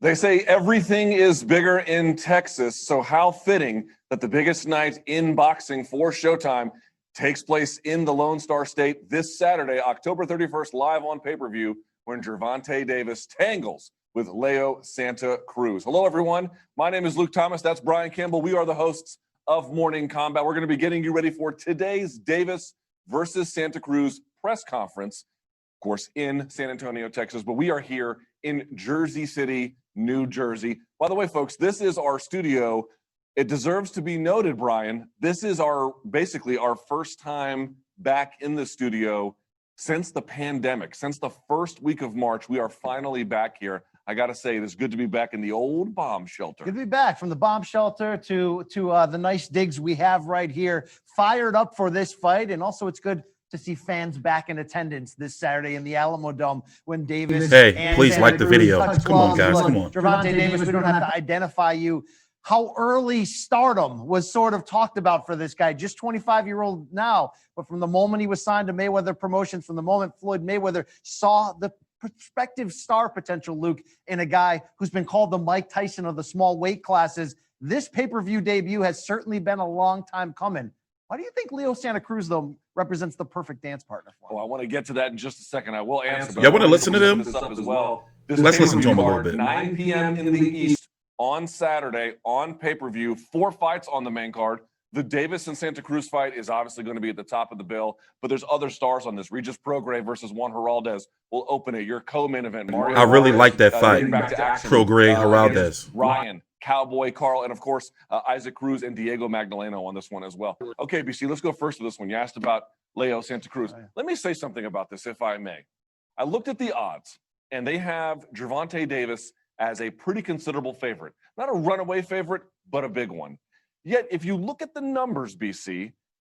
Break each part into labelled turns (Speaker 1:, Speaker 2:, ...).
Speaker 1: They say everything is bigger in Texas, so how fitting that the biggest night in boxing for Showtime takes place in the Lone Star State this Saturday, October 31st, live on pay-per-view, when Gervonta Davis tangles with Leo Santa Cruz. Hello, everyone. My name is Luke Thomas. That's Brian Campbell. We are the hosts of Morning Combat. We're going to be getting you ready for today's Davis versus Santa Cruz press conference, of course, in San Antonio, Texas, but we are here in Jersey City, New Jersey. By the way, folks, this is our studio. It deserves to be noted, Brian, this is basically our first time back in the studio since the pandemic. Since the first week of March, we are finally back here. I got to say, it is good to be back in the old bomb shelter.
Speaker 2: Good to be back, from the bomb shelter to the nice digs we have right here. Fired up for this fight, and also it's good to see fans back in attendance this Saturday in the Alamodome when Davis.
Speaker 3: Hey, please like the video. Come on, guys. Come on.
Speaker 2: Gervonta Davis, we don't have to identify you. How early stardom was sort of talked about for this guy, just 25-year-old now, but from the moment he was signed to Mayweather Promotions, from the moment Floyd Mayweather saw the prospective star potential, Luke, in a guy who's been called the Mike Tyson of the small weight classes, this pay-per-view debut has certainly been a long time coming. Why do you think Leo Santa Cruz, though, represents the perfect dance partner for him?
Speaker 1: Oh, I want to get to that in just a second. I will answer.
Speaker 3: Y'all want to listen to them?
Speaker 1: This up as well.
Speaker 3: Let's listen to him a little bit.
Speaker 1: 9 p.m. in the East on Saturday on pay-per-view. 4 fights on the main card. The Davis and Santa Cruz fight is obviously going to be at the top of the bill, but there's other stars on this. Regis Prograis versus Juan Heraldez will open it. Your co-main event.
Speaker 3: I really like that fight. Prograis, Heraldez.
Speaker 1: Ryan, Cowboy, Karl, and of course, Isaac Cruz and Diego Magdaleno on this one as well. Okay, BC, let's go first with this one. You asked about Leo Santa Cruz. Let me say something about this, if I may. I looked at the odds, and they have Gervonta Davis as a pretty considerable favorite. Not a runaway favorite, but a big one. Yet, if you look at the numbers, BC,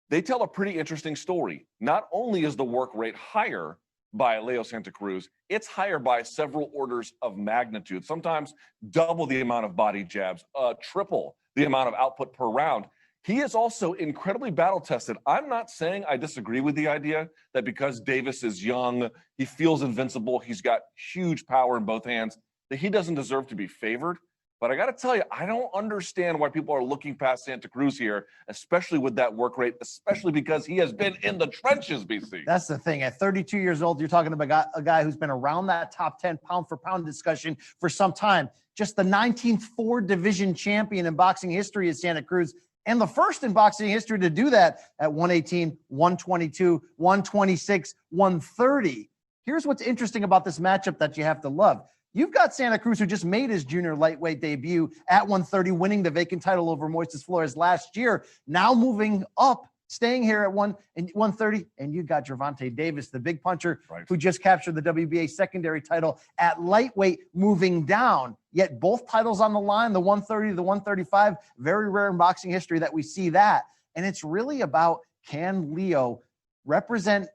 Speaker 1: they tell a pretty interesting story. Not only is the work rate higher by Leo Santa Cruz, it's higher by several orders of magnitude, sometimes double the amount of body jabs, triple the amount of output per round. He is also incredibly battle-tested. I'm not saying I disagree with the idea that because Davis is young, he feels invincible, he's got huge power in both hands, that he doesn't deserve to be favored. But I got to tell you, I don't understand why people are looking past Santa Cruz here, especially with that work rate, especially because he has been in the trenches, BC.
Speaker 2: That's the thing. At 32 years old, you're talking about a guy who's been around that top 10 pound-for-pound discussion for some time. Just the 19th four-division champion in boxing history is Santa Cruz, and the first in boxing history to do that at 118, 122, 126, 130. Here's what's interesting about this matchup that you have to love. You've got Santa Cruz, who just made his junior lightweight debut at 130, winning the vacant title over Moises Flores last year. Now moving up, staying here at 130, and you got Gervonta Davis, the big puncher, who just captured the WBA secondary title at lightweight, moving down. Yet both titles on the line, the 130 to the 135, very rare in boxing history that we see that. And it's really about, can Leo represent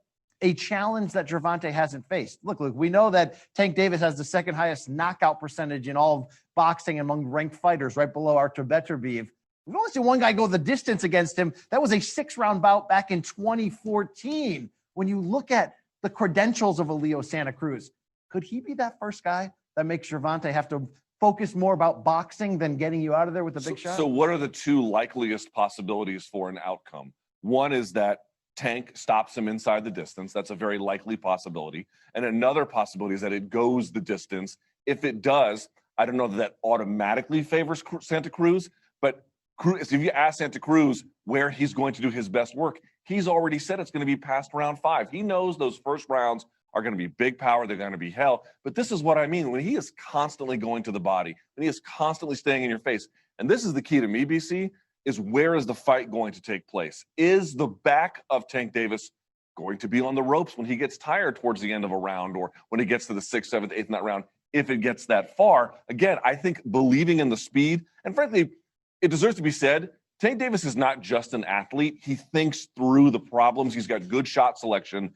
Speaker 2: a challenge that Gervonta hasn't faced? Look, we know that Tank Davis has the second highest knockout percentage in all of boxing among ranked fighters, right below Artur Beterbiev. We've only seen one guy go the distance against him. That was a 6-round bout back in 2014. When you look at the credentials of a Leo Santa Cruz, could he be that first guy that makes Gervonta have to focus more about boxing than getting you out of there with a big shot?
Speaker 1: So what are the two likeliest possibilities for an outcome? One is that Tank stops him inside the distance. That's a very likely possibility. And another possibility is that it goes the distance. If it does, I don't know that automatically favors Santa Cruz, but if you ask Santa Cruz where he's going to do his best work, he's already said it's going to be past round 5. He knows those first rounds are going to be big power. They're going to be hell. But this is what I mean. When he is constantly going to the body, when he is constantly staying in your face, and this is the key to me, BC, is where is the fight going to take place? Is the back of Tank Davis going to be on the ropes when he gets tired towards the end of a round, or when he gets to the 6th, 7th, 8th in that round, if it gets that far? Again, I think believing in the speed, and frankly, it deserves to be said, Tank Davis is not just an athlete. He thinks through the problems. He's got good shot selection,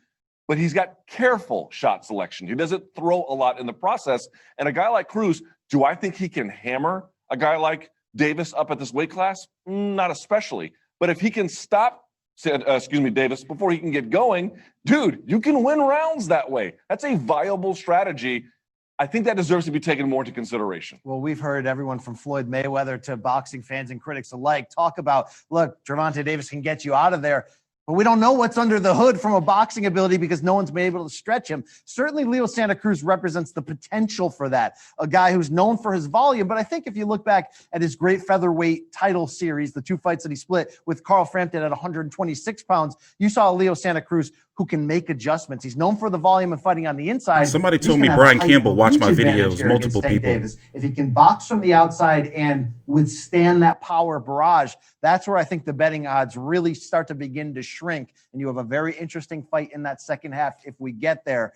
Speaker 1: but he's got careful shot selection. He doesn't throw a lot in the process. And a guy like Cruz, do I think he can hammer a guy like Davis up at this weight class? Not especially. But if he can stop Davis before he can get going, dude, you can win rounds that way. That's a viable strategy. I think that deserves to be taken more into consideration.
Speaker 2: Well, we've heard everyone from Floyd Mayweather to boxing fans and critics alike talk about, look, Gervonta Davis can get you out of there. But we don't know what's under the hood from a boxing ability because no one's been able to stretch him. Certainly, Leo Santa Cruz represents the potential for that. A guy who's known for his volume. But I think if you look back at his great featherweight title series, the 2 fights that he split with Karl Frampton at 126 pounds, you saw Leo Santa Cruz who can make adjustments. He's known for the volume and fighting on the inside.
Speaker 3: Somebody told me Brian Campbell watched my videos, multiple people.
Speaker 2: Davis. If he can box from the outside and withstand that power barrage, that's where I think the betting odds really start to begin to shrink. And you have a very interesting fight in that second half if we get there.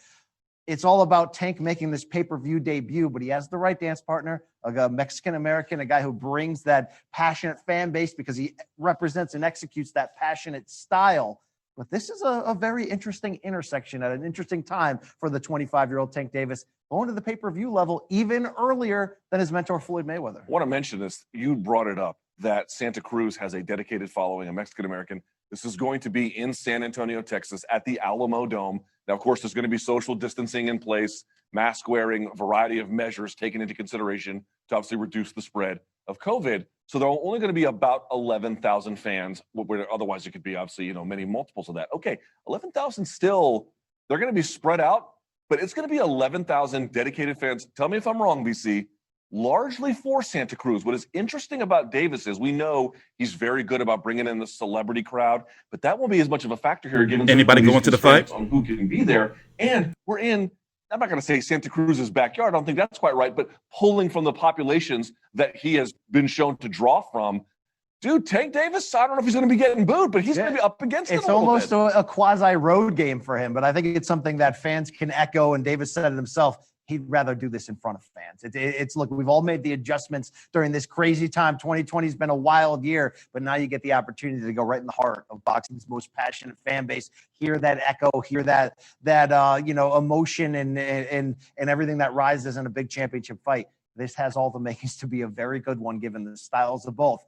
Speaker 2: It's all about Tank making this pay-per-view debut, but he has the right dance partner, a Mexican-American, a guy who brings that passionate fan base because he represents and executes that passionate style. But this is a very interesting intersection at an interesting time for the 25-year-old Tank Davis, going to the pay-per-view level even earlier than his mentor, Floyd Mayweather.
Speaker 1: I want to mention this. You brought it up, that Santa Cruz has a dedicated following, a Mexican-American. This is going to be in San Antonio, Texas, at the Alamodome. Now, of course, there's going to be social distancing in place, mask wearing, a variety of measures taken into consideration to obviously reduce the spread of COVID. So there are only going to be about 11,000 fans, where otherwise it could be obviously, many multiples of that. Okay, 11,000 still, they're going to be spread out, but it's going to be 11,000 dedicated fans. Tell me if I'm wrong, BC, largely for Santa Cruz. What is interesting about Davis is we know he's very good about bringing in the celebrity crowd, but that won't be as much of a factor here. Given
Speaker 3: anybody going to the fight
Speaker 1: on who can be there, and we're in, I'm not going to say Santa Cruz's backyard. I don't think that's quite right, but pulling from the populations that he has been shown to draw from. Dude, Tank Davis, I don't know if he's going to be getting booed, but he's going to be up against it.
Speaker 2: It's almost a quasi road game for him, but I think it's something that fans can echo. And Davis said it himself. He'd rather do this in front of fans. It's look, we've all made the adjustments during this crazy time. 2020 has been a wild year, but now you get the opportunity to go right in the heart of boxing's most passionate fan base. Hear that echo, hear that emotion and everything that rises in a big championship fight. This has all the makings to be a very good one, given the styles of both.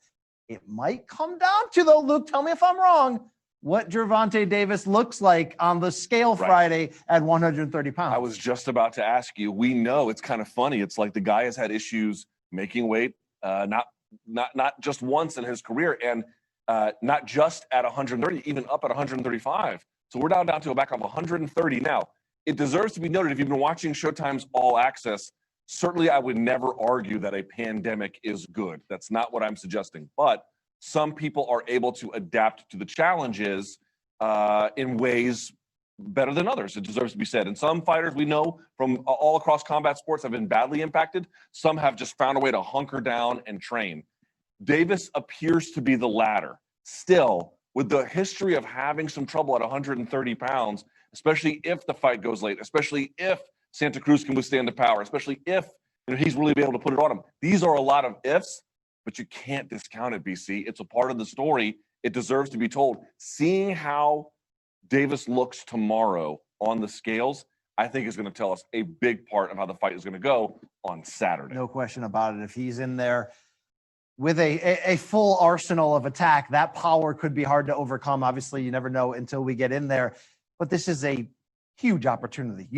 Speaker 2: It might come down to, though, Luke, tell me if I'm wrong, what Gervonta Davis looks like on the scale Friday at 130 pounds.
Speaker 1: I was just about to ask you. We know it's kind of funny. It's like the guy has had issues making weight, not just once in his career, and not just at 130, even up at 135. So we're down to a back of 130 now. It deserves to be noted, if you've been watching Showtime's All Access, certainly I would never argue that a pandemic is good. That's not what I'm suggesting. But some people are able to adapt to the challenges in ways better than others. It deserves to be said. And some fighters we know from all across combat sports have been badly impacted. Some have just found a way to hunker down and train. Davis appears to be the latter. Still, with the history of having some trouble at 130 pounds, especially if the fight goes late, especially if Santa Cruz can withstand the power, especially if he's really be able to put it on him. These are a lot of ifs, but you can't discount it, BC. It's a part of the story. It deserves to be told. Seeing how Davis looks tomorrow on the scales, I think is going to tell us a big part of how the fight is going to go on Saturday.
Speaker 2: No question about it. If he's in there with a full arsenal of attack, that power could be hard to overcome. Obviously, you never know until we get in there. But this is a huge opportunity.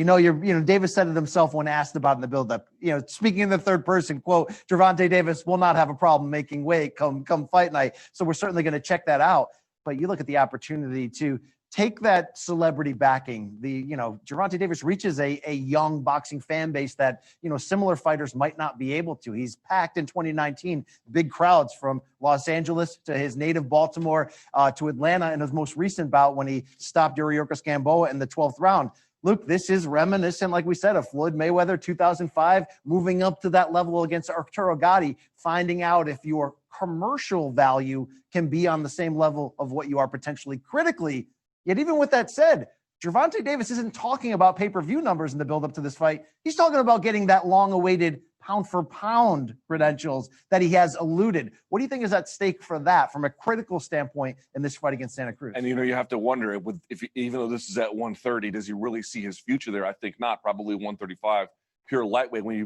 Speaker 2: Davis said it himself when asked about in the buildup. Speaking in the third person, quote, Gervonta Davis will not have a problem making weight come fight night. So we're certainly going to check that out. But you look at the opportunity to take that celebrity backing. Gervonta Davis reaches a young boxing fan base that, similar fighters might not be able to. He's packed in 2019, big crowds from Los Angeles to his native Baltimore to Atlanta in his most recent bout when he stopped Yuriorkis Gamboa in the 12th round. Luke, this is reminiscent, like we said, of Floyd Mayweather 2005, moving up to that level against Arturo Gatti, finding out if your commercial value can be on the same level of what you are potentially critically. Yet even with that said, Gervonta Davis isn't talking about pay-per-view numbers in the build-up to this fight. He's talking about getting that long-awaited pound-for-pound credentials that he has eluded. What do you think is at stake for that from a critical standpoint in this fight against Santa Cruz?
Speaker 1: And, you have to wonder, if even though this is at 130, does he really see his future there? I think not. Probably 135, pure lightweight. When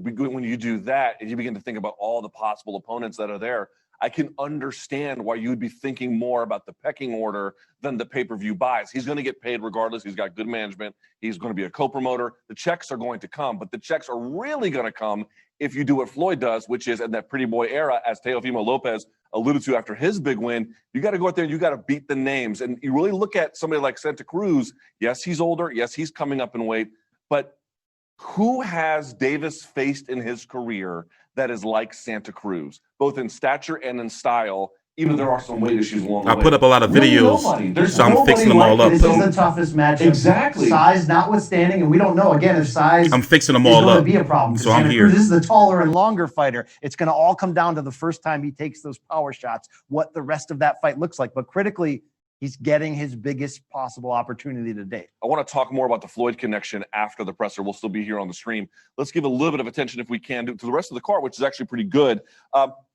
Speaker 1: you do that and you begin to think about all the possible opponents that are there, I can understand why you would be thinking more about the pecking order than the pay-per-view buys. He's going to get paid regardless. He's got good management. He's going to be a co-promoter. The checks are going to come, but the checks are really going to come if you do what Floyd does, which is in that pretty boy era, as Teofimo Lopez alluded to after his big win, you got to go out there and you got to beat the names. And you really look at somebody like Santa Cruz. Yes, he's older. Yes, he's coming up in weight, but who has Davis faced in his career that is like Santa Cruz, both in stature and in style, even though there are some weight issues along the way?
Speaker 3: I put up a lot of videos, so I'm fixing them all up.
Speaker 2: This is the toughest matchup.
Speaker 1: Exactly.
Speaker 2: Size notwithstanding, and we don't know, again, if size
Speaker 3: I'm fixing them all up.
Speaker 2: be a problem.
Speaker 3: So I'm here.
Speaker 2: This is the taller and longer fighter. It's going to all come down to the first time he takes those power shots, what the rest of that fight looks like. But critically, he's getting his biggest possible opportunity to date.
Speaker 1: I want to talk more about the Floyd connection after the presser. We'll still be here on the stream. Let's give a little bit of attention, if we can, to the rest of the card, which is actually pretty good.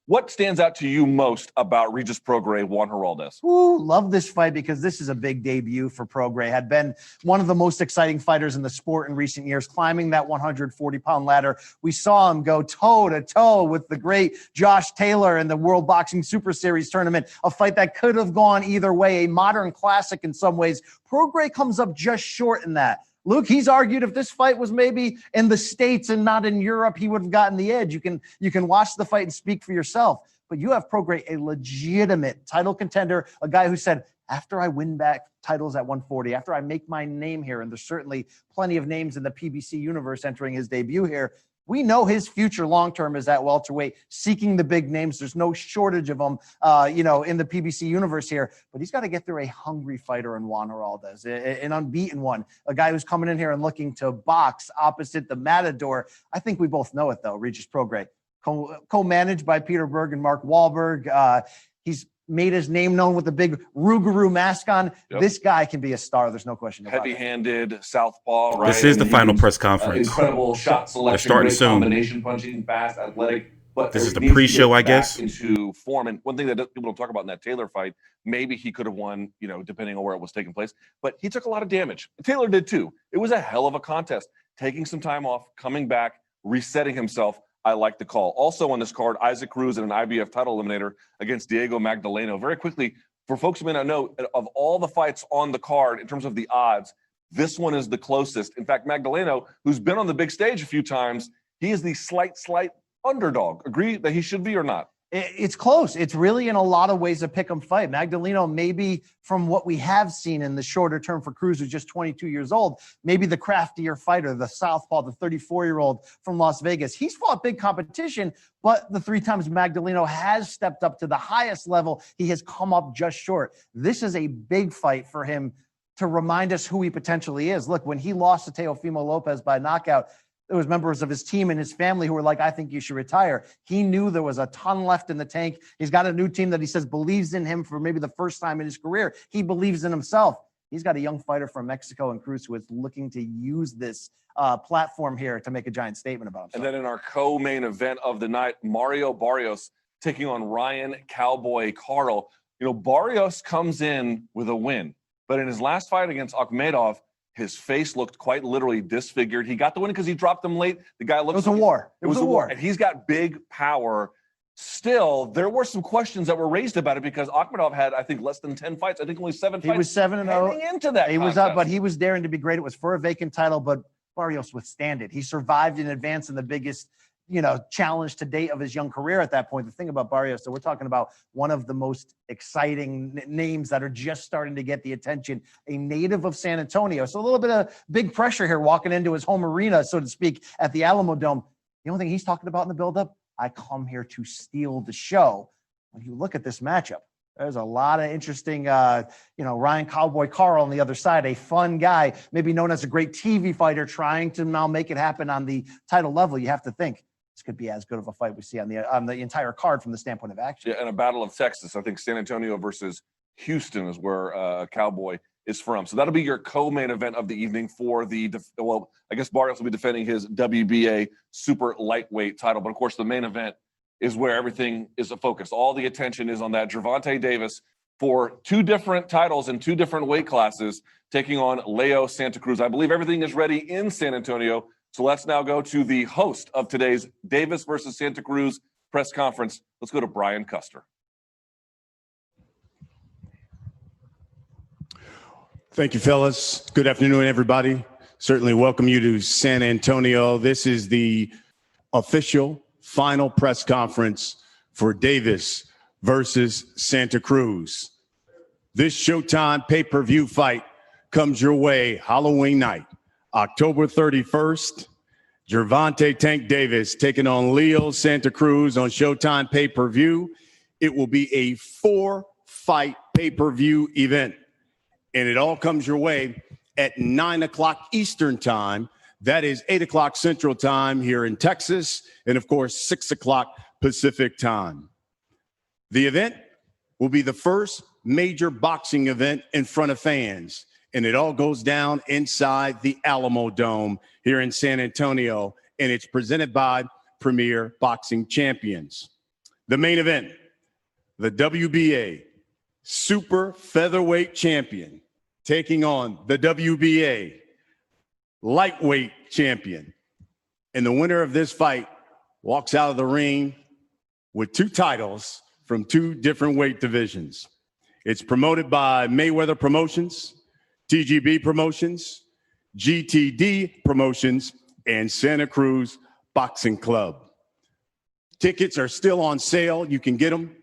Speaker 1: What stands out to you most about Regis Prograis, Juan Heraldez?
Speaker 2: Ooh, love this fight because this is a big debut for Prograis. Had been one of the most exciting fighters in the sport in recent years, climbing that 140-pound ladder. We saw him go toe-to-toe with the great Josh Taylor in the World Boxing Super Series tournament, a fight that could have gone either way, a modern classic in some ways. Prograis comes up just short in that. Luke, he's argued if this fight was maybe in the States and not in Europe, he would have gotten the edge. You can watch the fight and speak for yourself. But you have Prograis, a legitimate title contender, a guy who said, after I win back titles at 140, after I make my name here, and there's certainly plenty of names in the PBC universe entering his debut here, we know his future long-term is at welterweight, seeking the big names. There's no shortage of them, in the PBC universe here. But he's got to get through a hungry fighter in Juan Heraldez, an unbeaten one, a guy who's coming in here and looking to box opposite the Matador. I think we both know it, though, Regis Prograis, co-managed by Peter Berg and Mark Wahlberg. He's made his name known with the big Rougarou mask on. Yep. This guy can be a star. There's no question about it.
Speaker 1: Heavy-handed southpaw, right?
Speaker 3: This is the final press conference.
Speaker 1: Incredible shot selection.
Speaker 3: They're starting
Speaker 1: great
Speaker 3: soon.
Speaker 1: Combination punching, fast, athletic. But
Speaker 3: this is the pre-show, I guess.
Speaker 1: Into form. And one thing that people don't talk about in that Taylor fight, maybe he could have won, depending on where it was taking place. But he took a lot of damage. Taylor did too. It was a hell of a contest. Taking some time off, coming back, resetting himself. I like the call. Also on this card, Isaac Cruz in an IBF title eliminator against Diego Magdaleno. Very quickly, for folks who may not know, of all the fights on the card in terms of the odds, this one is the closest. In fact, Magdaleno, who's been on the big stage a few times, he is the slight underdog. Agree that he should be or not?
Speaker 2: It's close. It's really in a lot of ways a pick'em fight. Magdaleno, maybe from what we have seen in the shorter term for Cruz, who's just 22 years old, maybe the craftier fighter, the southpaw, the 34-year-old from Las Vegas. He's fought big competition, but the 3 times Magdaleno has stepped up to the highest level, he has come up just short. This is a big fight for him to remind us who he potentially is. Look, when he lost to Teofimo Lopez by knockout, there was members of his team and his family who were like, I think you should retire. He knew there was a ton left in the tank. He's got a new team that he says believes in him for maybe the first time in his career. He believes in himself. He's got a young fighter from Mexico and Cruz who is looking to use this platform here to make a giant statement about himself.
Speaker 1: And then in our co-main event of the night, Mario Barrios taking on Ryan Cowboy Karl. Barrios comes in with a win, but in his last fight against Akhmedov, his face looked quite literally disfigured. He got the win because he dropped him late. The guy looked.
Speaker 2: It was a war. It was a war.
Speaker 1: And he's got big power. Still, there were some questions that were raised about it because Akhmedov had, I think, less than 10 fights. I think only 7 fights.
Speaker 2: He was 7-0
Speaker 1: heading into that.
Speaker 2: He was up, but he was daring to be great. It was for a vacant title, but Barrios withstand it. He survived in advance in the biggest, challenge to date of his young career at that point. The thing about Barrios, so we're talking about one of the most exciting names that are just starting to get the attention, a native of San Antonio. So a little bit of big pressure here walking into his home arena, so to speak, at the Alamodome. The only thing he's talking about in the buildup, I come here to steal the show. When you look at this matchup, there's a lot of interesting, Ryan Cowboy Karl on the other side, a fun guy, maybe known as a great TV fighter, trying to now make it happen on the title level. You have to think this could be as good of a fight we see on the entire card from the standpoint of action.
Speaker 1: Yeah, and a battle of Texas. I think San Antonio versus Houston is where Cowboy is from. So that'll be your co-main event of the evening for I guess Barrios will be defending his WBA super lightweight title. But of course, the main event is where everything is a focus. All the attention is on that Gervonta Davis for 2 different titles in 2 different weight classes, taking on Leo Santa Cruz. I believe everything is ready in San Antonio. So let's now go to the host of today's Davis versus Santa Cruz press conference. Let's go to Brian Custer.
Speaker 4: Thank you, fellas. Good afternoon, everybody. Certainly welcome you to San Antonio. This is the official final press conference for Davis versus Santa Cruz. This Showtime pay-per-view fight comes your way Halloween night, October 31st. Gervonta Tank Davis taking on Leo Santa Cruz on Showtime pay-per-view. It will be a 4-fight pay-per-view event. And it all comes your way at 9 o'clock Eastern time. That is 8 o'clock Central time here in Texas. And of course, 6 o'clock Pacific time. The event will be the first major boxing event in front of fans. And it all goes down inside the Alamodome here in San Antonio. And it's presented by Premier Boxing Champions. The main event, the WBA Super Featherweight Champion taking on the WBA Lightweight Champion. And the winner of this fight walks out of the ring with 2 titles from 2 different weight divisions. It's promoted by Mayweather Promotions, TGB Promotions, GTD Promotions, and Santa Cruz Boxing Club. Tickets are still on sale. You can get them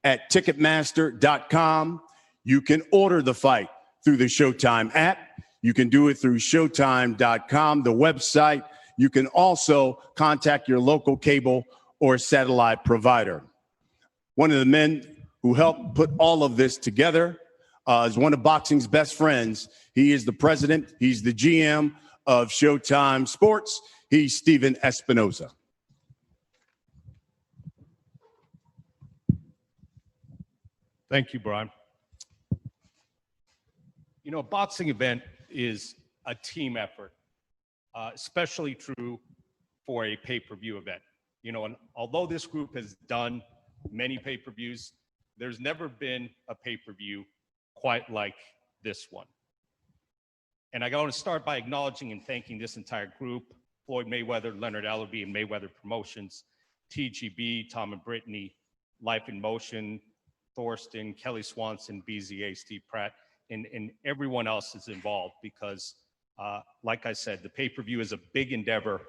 Speaker 4: at Ticketmaster.com. You can order the fight through the Showtime app. You can do it through Showtime.com, the website. You can also contact your local cable or satellite provider. One of the men who helped put all of this together is one of boxing's best friends. He is the president. He's the GM of Showtime Sports. He's Steven Espinoza.
Speaker 5: Thank you, Brian. You know, a boxing event is a team effort, especially true for a pay-per-view event. You know, and although this group has done many pay-per-views, there's never been a pay-per-view quite like this one. And I want to start by acknowledging and thanking this entire group: Floyd Mayweather, Leonard Allaby and Mayweather Promotions, TGB, Tom and Brittany, Life in Motion, Thorsten, Kelly Swanson, BZA, Steve Pratt, and everyone else is involved because, like I said, the pay-per-view is a big endeavor,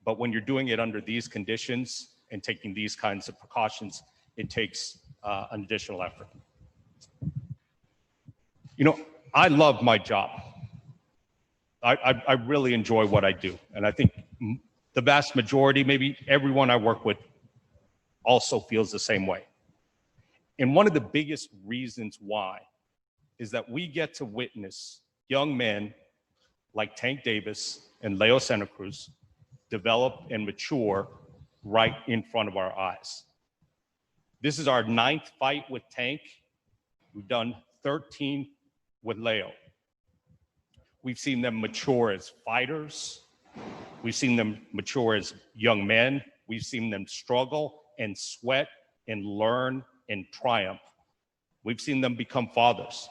Speaker 5: but when you're doing it under these conditions and taking these kinds of precautions, it takes an additional effort. You know, I love my job. I really enjoy what I do. And I think the vast majority, maybe everyone I work with, also feels the same way. And one of the biggest reasons why is that we get to witness young men like Tank Davis and Leo Santa Cruz develop and mature right in front of our eyes. This is our 9th fight with Tank. We've done 13 with Leo. We've seen them mature as fighters. We've seen them mature as young men. We've seen them struggle and sweat and learn and triumph. We've seen them become fathers.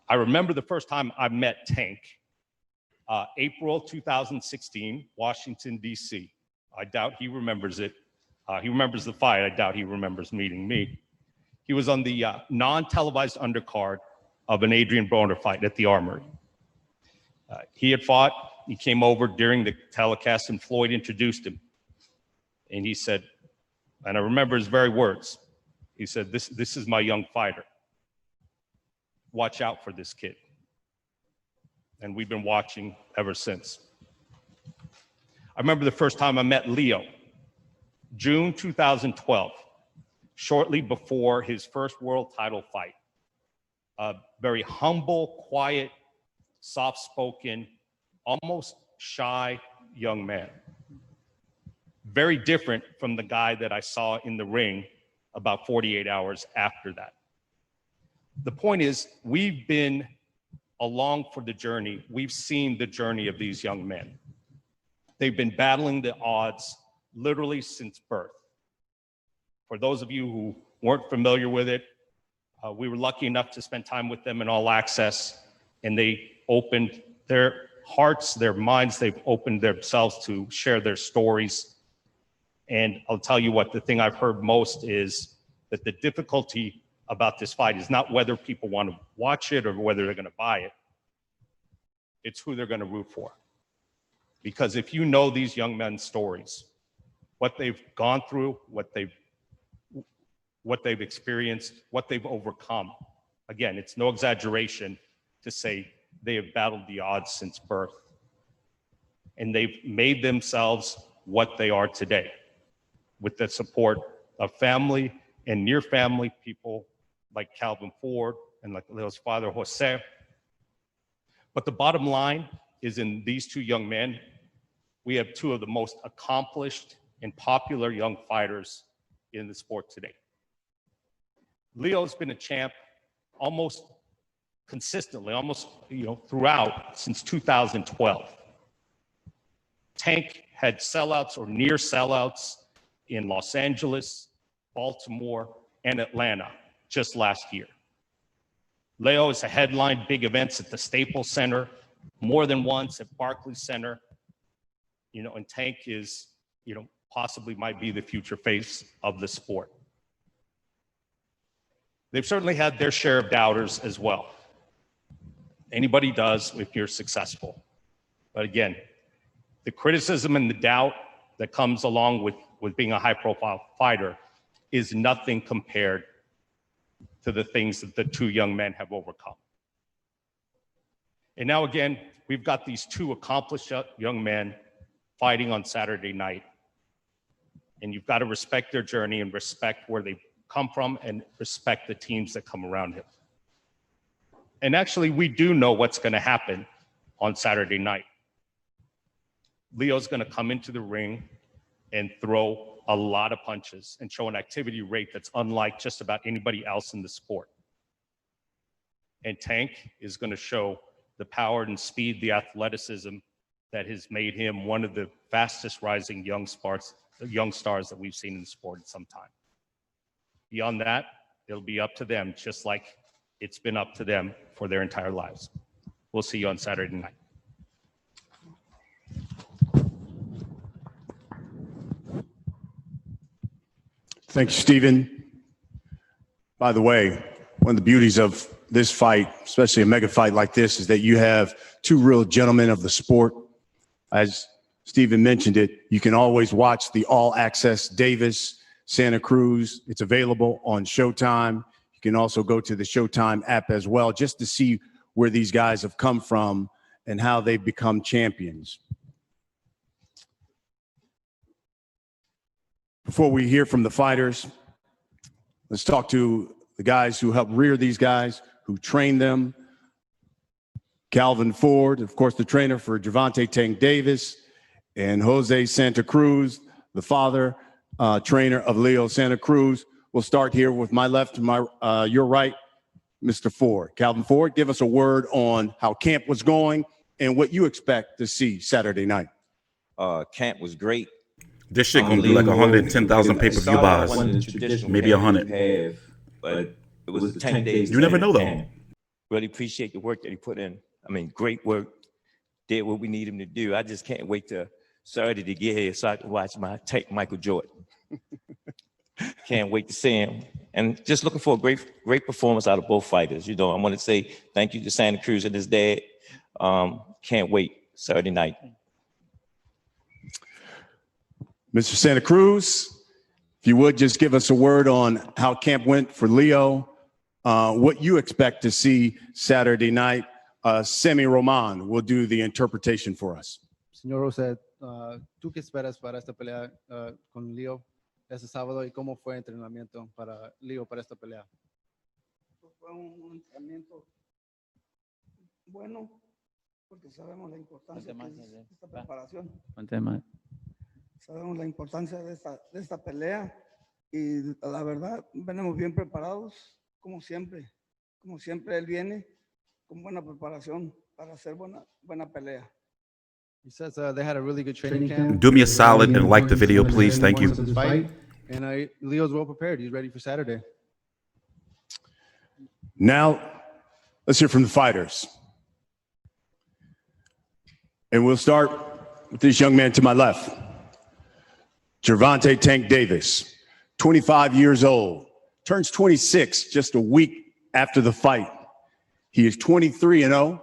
Speaker 5: I remember the first time I met Tank, April 2016, Washington, D.C. I doubt he remembers it. He remembers the fight. I doubt he remembers meeting me. He was on the non-televised undercard of an Adrian Broner fight at the Armory. He had fought. He came over during the telecast, and Floyd introduced him. And he said, and I remember his very words, he said, this is my young fighter. Watch out for this kid. And we've been watching ever since. I remember the first time I met Leo, June 2012, shortly before his first world title fight. A very humble, quiet, soft-spoken, almost shy young man. Very different from the guy that I saw in the ring about 48 hours after that. The point is, we've been along for the journey. We've seen the journey of these young men. They've been battling the odds literally since birth. For those of you who weren't familiar with it, we were lucky enough to spend time with them in All Access, and they opened their hearts, their minds, they've opened themselves to share their stories. And I'll tell you what, the thing I've heard most is that the difficulty about this fight is not whether people want to watch it or whether they're going to buy it. It's who they're going to root for. Because if you know these young men's stories, what they've gone through, what they've experienced, what they've overcome, again, it's no exaggeration to say they have battled the odds since birth. And they've made themselves what they are today with the support of family and near family people like Calvin Ford and like Leo's father, Jose. But the bottom line is in these two young men, we have two of the most accomplished and popular young fighters in the sport today. Leo's been a champ almost consistently, almost throughout since 2012. Tank had sellouts or near sellouts in Los Angeles, Baltimore, and Atlanta just last year. Leo has headlined big events at the Staples Center, more than once at Barclays Center, and Tank is, possibly might be the future face of the sport. They've certainly had their share of doubters as well. Anybody does if you're successful. But again, the criticism and the doubt that comes along with being a high-profile fighter is nothing compared to the things that the two young men have overcome. And now again, we've got these two accomplished young men fighting on Saturday night. And you've got to respect their journey and respect where they come from and respect the teams that come around him. And actually, we do know what's going to happen on Saturday night. Leo's going to come into the ring and throw a lot of punches and show an activity rate that's unlike just about anybody else in the sport. And Tank is going to show the power and speed, the athleticism that has made him one of the fastest rising young stars that we've seen in the sport in some time. Beyond that, it'll be up to them, just like it's been up to them for their entire lives. We'll see you on Saturday night.
Speaker 4: Thanks, Stephen. By the way, one of the beauties of this fight, especially a mega fight like this, is that you have two real gentlemen of the sport. As Stephen mentioned it, you can always watch the All Access Davis Santa Cruz. It's available on Showtime. You can also go to the Showtime app as well, just to see where these guys have come from and how they've become champions. Before we hear from the fighters, let's talk to the guys who helped rear these guys, who trained them. Calvin Ford, of course, the trainer for Gervonta Tank Davis, and Jose Santa Cruz, the father, trainer of Leo Santa Cruz. We'll start here with my left to your right, Mr. Ford. Calvin Ford, give us a word on how camp was going and what you expect to see Saturday night.
Speaker 6: Camp was great.
Speaker 3: This shit gonna do like 110,000 pay-per-view buys, maybe 100.
Speaker 6: But it was the 10 days.
Speaker 3: You never know though.
Speaker 6: Really appreciate the work that he put in. I mean, great work. Did what we need him to do. I just can't wait to Saturday to get here so I can watch take Michael Jordan. Can't wait to see him. And just looking for a great performance out of both fighters. I want to say thank you to Santa Cruz and his dad. Can't wait Saturday night.
Speaker 4: Mr. Santa Cruz, if you would just give us a word on how camp went for Leo, what you expect to see Saturday night. Semi Roman will do the interpretation for us.
Speaker 7: Señor José, ¿tú qué esperas para esta pelea con Leo este sábado y cómo fue el entrenamiento para Leo para esta pelea?
Speaker 8: Fue un entrenamiento bueno porque sabemos la importancia de esta preparación. Sabemos la importancia de esta pelea y la verdad venimos bien preparados como siempre. Como siempre él viene con buena preparación para hacer buena pelea.
Speaker 7: He says they had a really good training camp.
Speaker 3: Do me a solid and like the video, please. Thank you.
Speaker 7: And Leo's well prepared. He's ready for Saturday.
Speaker 4: Now, let's hear from the fighters. And we'll start with this young man to my left. Gervonta Tank Davis, 25 years old, turns 26 just a week after the fight. He is 23-0.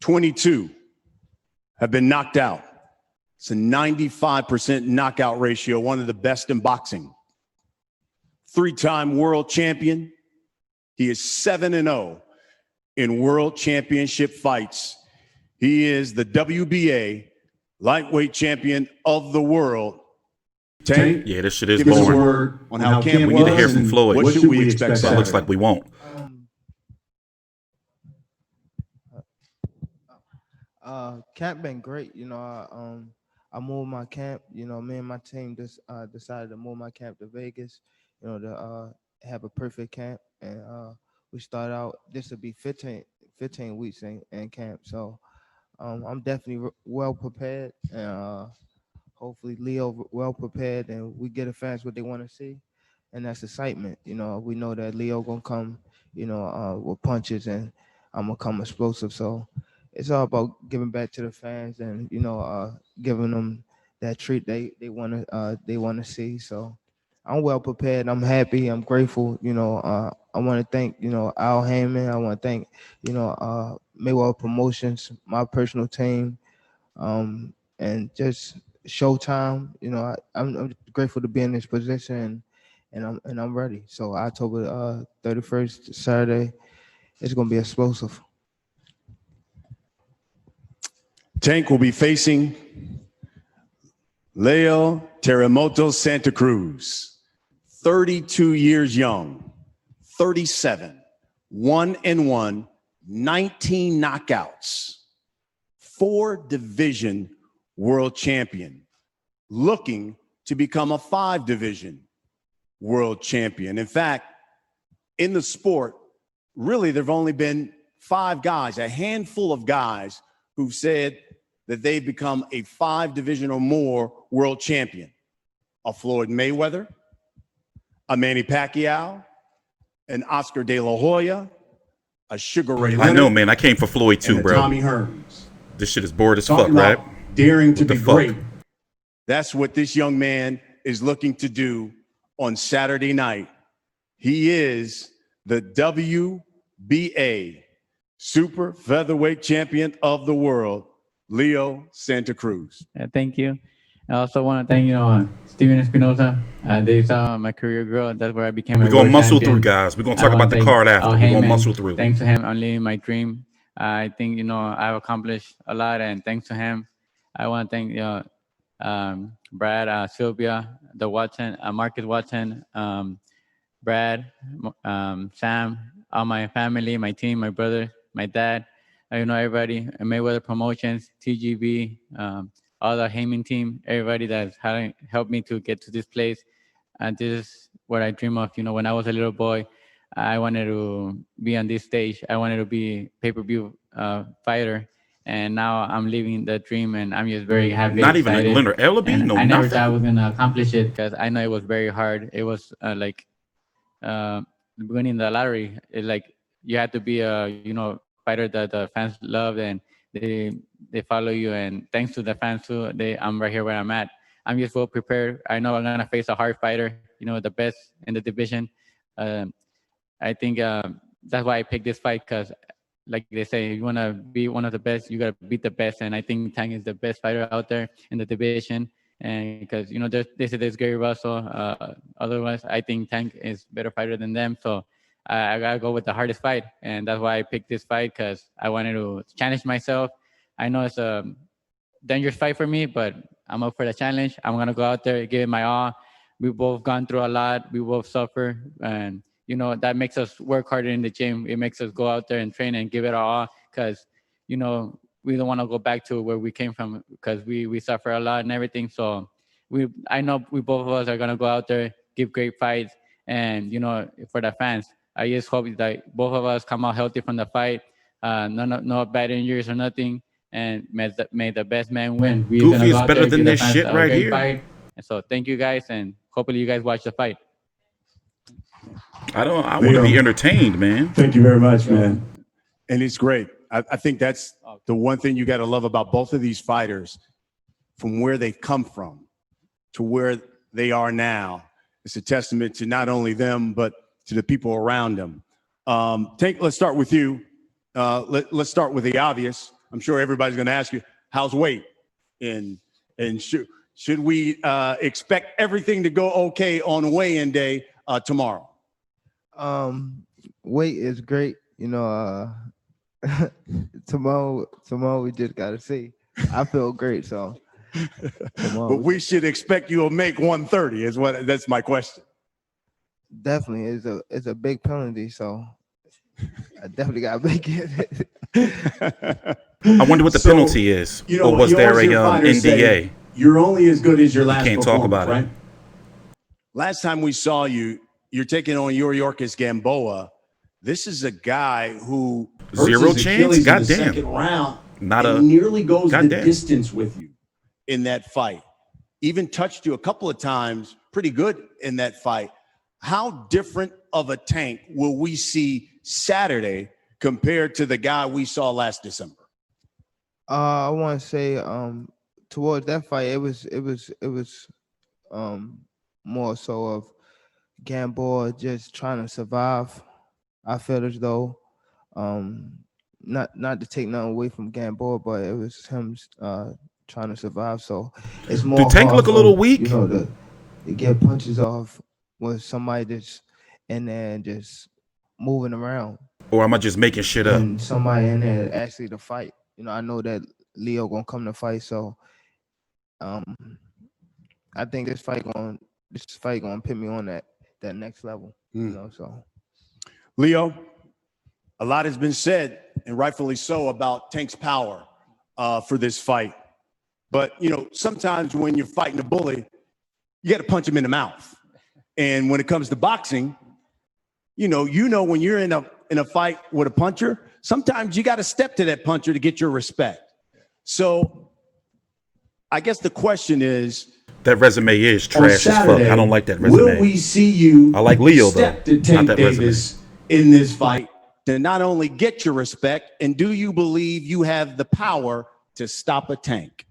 Speaker 4: 22 have been knocked out. It's a 95% knockout ratio, one of the best in boxing. 3-time world champion. He is 7-0 in world championship fights. He is the WBA lightweight champion of the world. Tank,
Speaker 3: Yeah, this shit is
Speaker 4: give us a
Speaker 3: boring.
Speaker 4: word on how camp
Speaker 3: We need to hear
Speaker 4: was
Speaker 3: from
Speaker 4: and
Speaker 3: Floyd.
Speaker 4: what should we expect
Speaker 3: But it
Speaker 4: Saturday?
Speaker 3: looks like we won't.
Speaker 9: Camp been great. You know, I moved my camp. You know, me and my team just decided to move my camp to Vegas. You know, to have a perfect camp, and we start out. This will be 15 weeks in camp. So I'm definitely well prepared, and hopefully Leo well prepared, and we get the fans what they want to see, and that's excitement. You know, we know that Leo gonna come, you know, with punches, and I'm gonna come explosive. So it's all about giving back to the fans, and you know, giving them that treat they want to see. So I'm well prepared. I'm happy. I'm grateful. You know, I want to thank, you know, Al Heyman. I want to thank, you know, Mayweather Promotions, my personal team, and just Showtime. You know, I'm grateful to be in this position, and I'm ready. So October 31st, Saturday, it's gonna be explosive.
Speaker 4: Tank will be facing Leo Terremoto Santa Cruz, 32 years young, 37, 1-1, 19 knockouts, 4-division world champion, looking to become a 5-division world champion. In fact, in the sport, really, there have only been 5 guys, a handful of guys who've said that they've become a 5-division or more world champion. A Floyd Mayweather, a Manny Pacquiao, an Oscar De La Hoya, a Sugar Ray Leonard.
Speaker 3: I know, man. I came for Floyd too,
Speaker 4: and a
Speaker 3: bro.
Speaker 4: Tommy Hearns.
Speaker 3: This shit is bored as
Speaker 4: Talking
Speaker 3: fuck, right?
Speaker 4: about daring to
Speaker 3: What the
Speaker 4: be
Speaker 3: fuck?
Speaker 4: great. That's what this young man is looking to do on Saturday night. He is the WBA super featherweight champion of the world, Leo Santa Cruz.
Speaker 10: Thank you. I also want to thank, you know, Steven Espinosa. They saw my career grow. That's where I became
Speaker 3: We're
Speaker 10: a
Speaker 3: going to
Speaker 10: world
Speaker 3: muscle
Speaker 10: champion.
Speaker 3: through, guys. We're going to
Speaker 10: I
Speaker 3: talk
Speaker 10: wanna
Speaker 3: about the
Speaker 10: thank
Speaker 3: card after.
Speaker 10: Al
Speaker 3: We're going to
Speaker 10: Heyman.
Speaker 3: muscle through.
Speaker 10: Thanks to him, I'm living my dream. I think, you know, I've accomplished a lot, and thanks to him, I want to thank, you know, Brad, Sylvia, the Watson, Marcus Watson, Brad, Sam, all my family, my team, my brother, my dad, you know, everybody, Mayweather Promotions, TGB, all the Heyman team, everybody that's helped me to get to this place. And this is what I dream of. You know, when I was a little boy, I wanted to be on this stage. I wanted to be pay-per-view fighter. And now I'm living the dream, and I'm just very happy.
Speaker 3: Not even like Leonard Ellaby?
Speaker 10: And
Speaker 3: No,
Speaker 10: I never
Speaker 3: nothing?
Speaker 10: thought I was going to accomplish it, because I know it was very hard. It was winning the lottery. It, like, you had to be a, you know, fighter that the fans love, and they follow you. And thanks to the fans too, I'm right here where I'm at. I'm just well prepared. I know I'm gonna face a hard fighter, you know, the best in the division. I think that's why I picked this fight, because, like they say, if you want to be one of the best, you got to beat the best. And I think Tank is the best fighter out there in the division. And because, you know, they say there's Gary Russell. Otherwise, I think Tank is better fighter than them. So I got to go with the hardest fight. And that's why I picked this fight, because I wanted to challenge myself. I know it's a dangerous fight for me, but I'm up for the challenge. I'm going to go out there, give it my all. We've both gone through a lot. We both suffer. And, you know, that makes us work harder in the gym. It makes us go out there and train and give it our all, because, you know, we don't want to go back to where we came from, because we suffer a lot and everything. So I know we both of us are going to go out there, give great fights. And, you know, for the fans, I just hope that both of us come out healthy from the fight. No bad injuries or nothing. And may the best man win. We're
Speaker 3: Goofy
Speaker 10: go
Speaker 3: is better than this shit right here.
Speaker 10: Fight. And so thank you guys, and hopefully you guys watch the fight.
Speaker 3: I want to be entertained, man.
Speaker 4: Thank you very much, man. And it's great. I think that's the one thing you got to love about both of these fighters, from where they've come from to where they are now, It's a testament to not only them, but to the people around them. Tank, let's start with you. Let's start with the obvious. I'm sure everybody's going to ask you, how's weight? And should we expect everything to go okay on weigh-in day tomorrow?
Speaker 9: Weight is great. You know, tomorrow we just gotta see. I feel great, so.
Speaker 4: But we should expect you'll make 130. That's my question.
Speaker 9: Definitely, it's a big penalty, so I definitely gotta make it.
Speaker 3: I wonder what the penalty is.
Speaker 4: You know,
Speaker 3: or was there a
Speaker 4: fighters
Speaker 3: NDA?
Speaker 4: say, you're only as good as your last
Speaker 3: can't talk about
Speaker 4: right?
Speaker 3: it.
Speaker 4: Last time we saw you, you're taking on Yorkis Gamboa. This is a guy who
Speaker 3: Zero chance? Goddamn.
Speaker 4: Second round,
Speaker 3: Not
Speaker 4: and
Speaker 3: a
Speaker 4: nearly goes the
Speaker 3: goddamn.
Speaker 4: distance with you in that fight. Even touched you a couple of times, pretty good in that fight. How different of a Tank will we see Saturday compared to the guy we saw last December?
Speaker 9: I want to say, towards that fight, it was more so of Gamboa just trying to survive. I felt as though, not to take nothing away from Gamboa, but it was him trying to survive. So it's more.
Speaker 3: Do Tank look a little weak?
Speaker 9: You know, to get punches off with somebody that's in there and just moving around.
Speaker 3: Or am I just making shit up?
Speaker 9: And somebody in there actually to fight. You know, I know that Leo gonna come to fight, so I think this fight gonna put me on that next level. You know, so.
Speaker 4: Leo, a lot has been said, and rightfully so, about Tank's power for this fight. But, you know, sometimes when you're fighting a bully, you got to punch him in the mouth. And when it comes to boxing, you know when you're in a fight with a puncher, sometimes you got to step to that puncher to get your respect. So I guess the question is,
Speaker 3: that resume is trash as fuck. I don't like that resume.
Speaker 4: Will we see you
Speaker 3: I like Leo,
Speaker 4: step
Speaker 3: though.
Speaker 4: to Tank
Speaker 3: Not that
Speaker 4: Davis in this fight to not only get your respect, and do you believe you have the power to stop a Tank?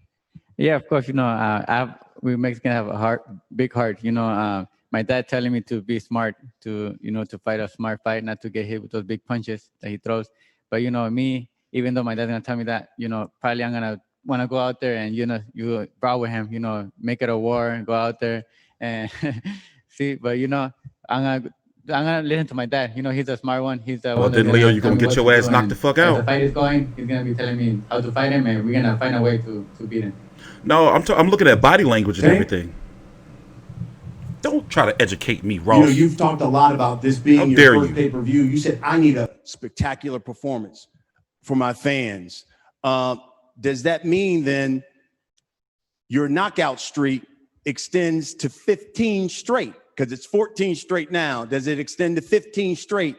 Speaker 10: Yeah, of course. You know, we Mexicans have a big heart. You know, my dad telling me to be smart, to fight a smart fight, not to get hit with those big punches that he throws. But you know, me, even though my dad's gonna tell me that, you know, probably I'm gonna want to go out there and you brawl with him. You know, make it a war and go out there and see. But you know, I'm gonna listen to my dad. You know, he's a smart one. He's the one.
Speaker 3: Then Leo, you gonna get your ass knocked the fuck out.
Speaker 10: The fight is going. He's gonna be telling me how to fight him, and we're gonna find a way to beat him.
Speaker 3: No, I'm looking at body language and everything. Don't try to educate me, Ross.
Speaker 4: You know, you've talked a lot about this being your first pay-per-view. You said, I need a spectacular performance for my fans. Does that mean then your knockout streak extends to 15 straight? Because it's 14 straight now. Does it extend to 15 straight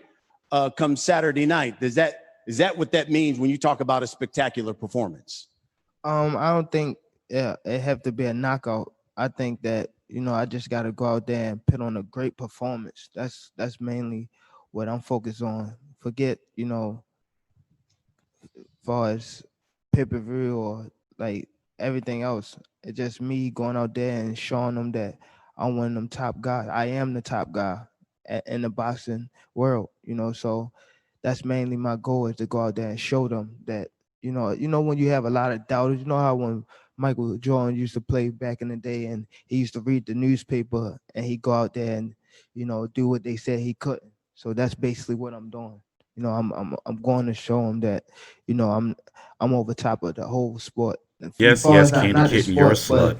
Speaker 4: come Saturday night? Is that what that means when you talk about a spectacular performance?
Speaker 9: I don't think it have to be a knockout. I think that, you know, I just got to go out there and put on a great performance. That's mainly what I'm focused on. Forget, you know, as far as pay-per-view or like everything else. It's just me going out there and showing them that I'm one of them top guys. I am the top guy in the boxing world, you know. So that's mainly my goal, is to go out there and show them that, you know, when you have a lot of doubters, you know how when Michael Jordan used to play back in the day and he used to read the newspaper and he'd go out there and, you know, do what they said he couldn't. So that's basically what I'm doing. You know, I'm going to show them that, you know, I'm over top of the whole sport.
Speaker 3: Yes, Candy Kitten, you're a slut.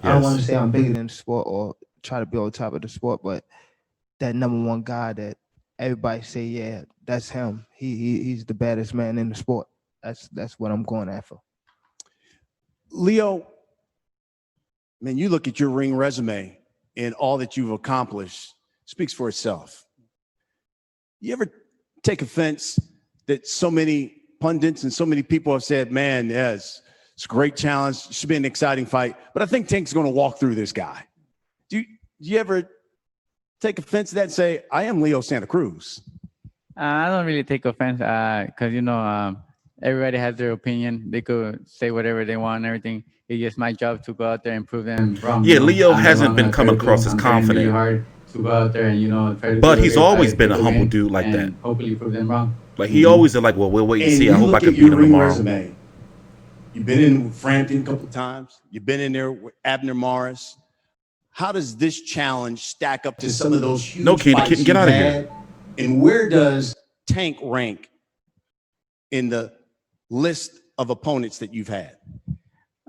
Speaker 9: I don't want to say I'm bigger than the sport or try to be on top of the sport, but that number one guy that everybody say, yeah, that's him. He's the baddest man in the sport. That's what I'm going after.
Speaker 4: Leo, man, you look at your ring resume and all that you've accomplished speaks for itself. You ever take offense that so many pundits and so many people have said, man, yes, it's a great challenge, it should be an exciting fight, but I think Tank's going to walk through this guy? Do you ever take offense to that and say, I am Leo Santa Cruz?
Speaker 10: I don't really take offense because, you know, everybody has their opinion. They could say whatever they want and everything. it's just my job to go out there and prove them wrong.
Speaker 3: Yeah, Leo
Speaker 10: I'm the
Speaker 3: hasn't
Speaker 10: wrong,
Speaker 3: been
Speaker 10: try
Speaker 3: coming
Speaker 10: to do.
Speaker 3: across as
Speaker 10: I'm training really
Speaker 3: confident.
Speaker 10: hard to go out there and try to
Speaker 3: But
Speaker 10: do a
Speaker 3: he's
Speaker 10: great
Speaker 3: always
Speaker 10: fight,
Speaker 3: been a
Speaker 10: take
Speaker 3: humble
Speaker 10: win,
Speaker 3: dude like that.
Speaker 10: and hopefully prove them wrong.
Speaker 3: Like he always said, like, well, we'll wait and see.
Speaker 4: you
Speaker 3: I hope I
Speaker 4: look
Speaker 3: can
Speaker 4: at
Speaker 3: beat
Speaker 4: your
Speaker 3: him
Speaker 4: ring
Speaker 3: tomorrow.
Speaker 4: resume. You've been in Frampton a couple times. You've been in there with Abner Morris. How does this challenge stack up to some of those huge fights
Speaker 3: get
Speaker 4: you've
Speaker 3: out of
Speaker 4: had?
Speaker 3: here.
Speaker 4: And where does Tank rank in the list of opponents that you've had?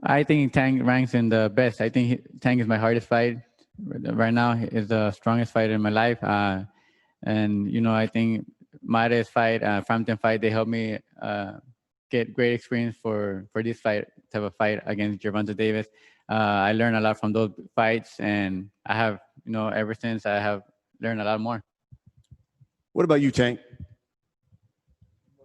Speaker 10: I think Tank ranks in the best. I think Tank is my hardest fight right now. Is the strongest fighter in my life. And I think Mares fight, Frampton fight, they helped me get great experience for this type of fight against Gervonta Davis. I learned a lot from those fights, and I have, ever since I have learned a lot more.
Speaker 4: What about you, Tank?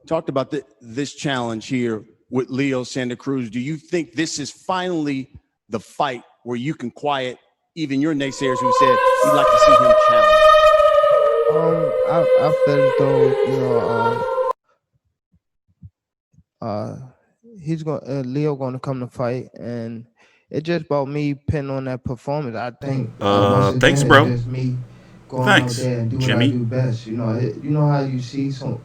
Speaker 4: Talked about this challenge here with Leo Santa Cruz. Do you think this is finally the fight where you can quiet even your naysayers who said you'd like to see him challenge?
Speaker 9: I feel as though he's going Leo going to come to fight, and it's just about me pinning on that performance. I think.
Speaker 3: Thanks, bro.
Speaker 9: It's just me going
Speaker 3: Thanks,
Speaker 9: out there and do
Speaker 3: Jimmy.
Speaker 9: what I do best. You know how you see some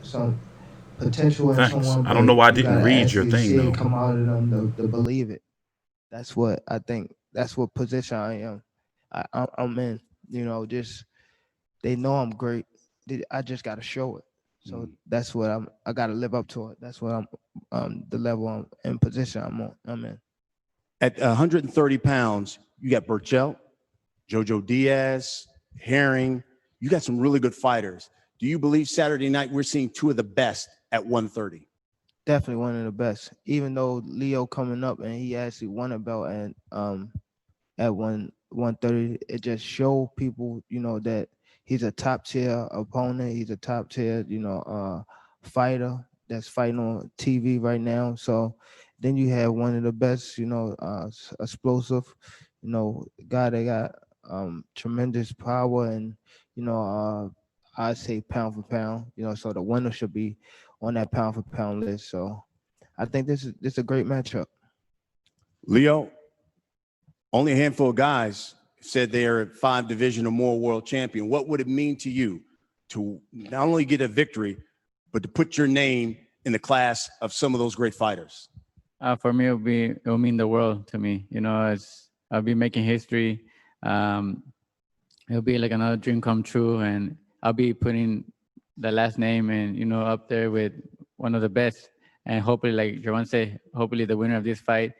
Speaker 9: potential in
Speaker 3: Thanks.
Speaker 9: someone.
Speaker 3: I don't know why I
Speaker 9: you
Speaker 3: didn't
Speaker 9: gotta
Speaker 3: read your
Speaker 9: actually
Speaker 3: thing,
Speaker 9: see it
Speaker 3: though.
Speaker 9: come out of them to believe it. That's what I think. That's what position I am. I'm in. Just they know I'm great. I just got to show it. So that's what I got to live up to it. That's what the level I'm in, position I'm in.
Speaker 4: At 130 pounds, you got Burchell, Jojo Diaz, Herring. You got some really good fighters. Do you believe Saturday night we're seeing two of the best at 130?
Speaker 9: Definitely one of the best. Even though Leo coming up and he actually won a belt at 130, it just show people, that he's a top tier opponent. He's a top tier, fighter that's fighting on TV right now. So then you have one of the best, explosive, guy that got tremendous power and, I say pound for pound, so the winner should be on that pound for pound list. So I think this is a great matchup.
Speaker 4: Leo, only a handful of guys said they are 5 division or more world champion. What would it mean to you to not only get a victory, but to put your name in the class of some of those great fighters?
Speaker 10: For me, it'll mean the world to me. I'll be making history. It'll be like another dream come true, and I'll be putting the last name and up there with one of the best. And hopefully, like Gervonta said, hopefully the winner of this fight,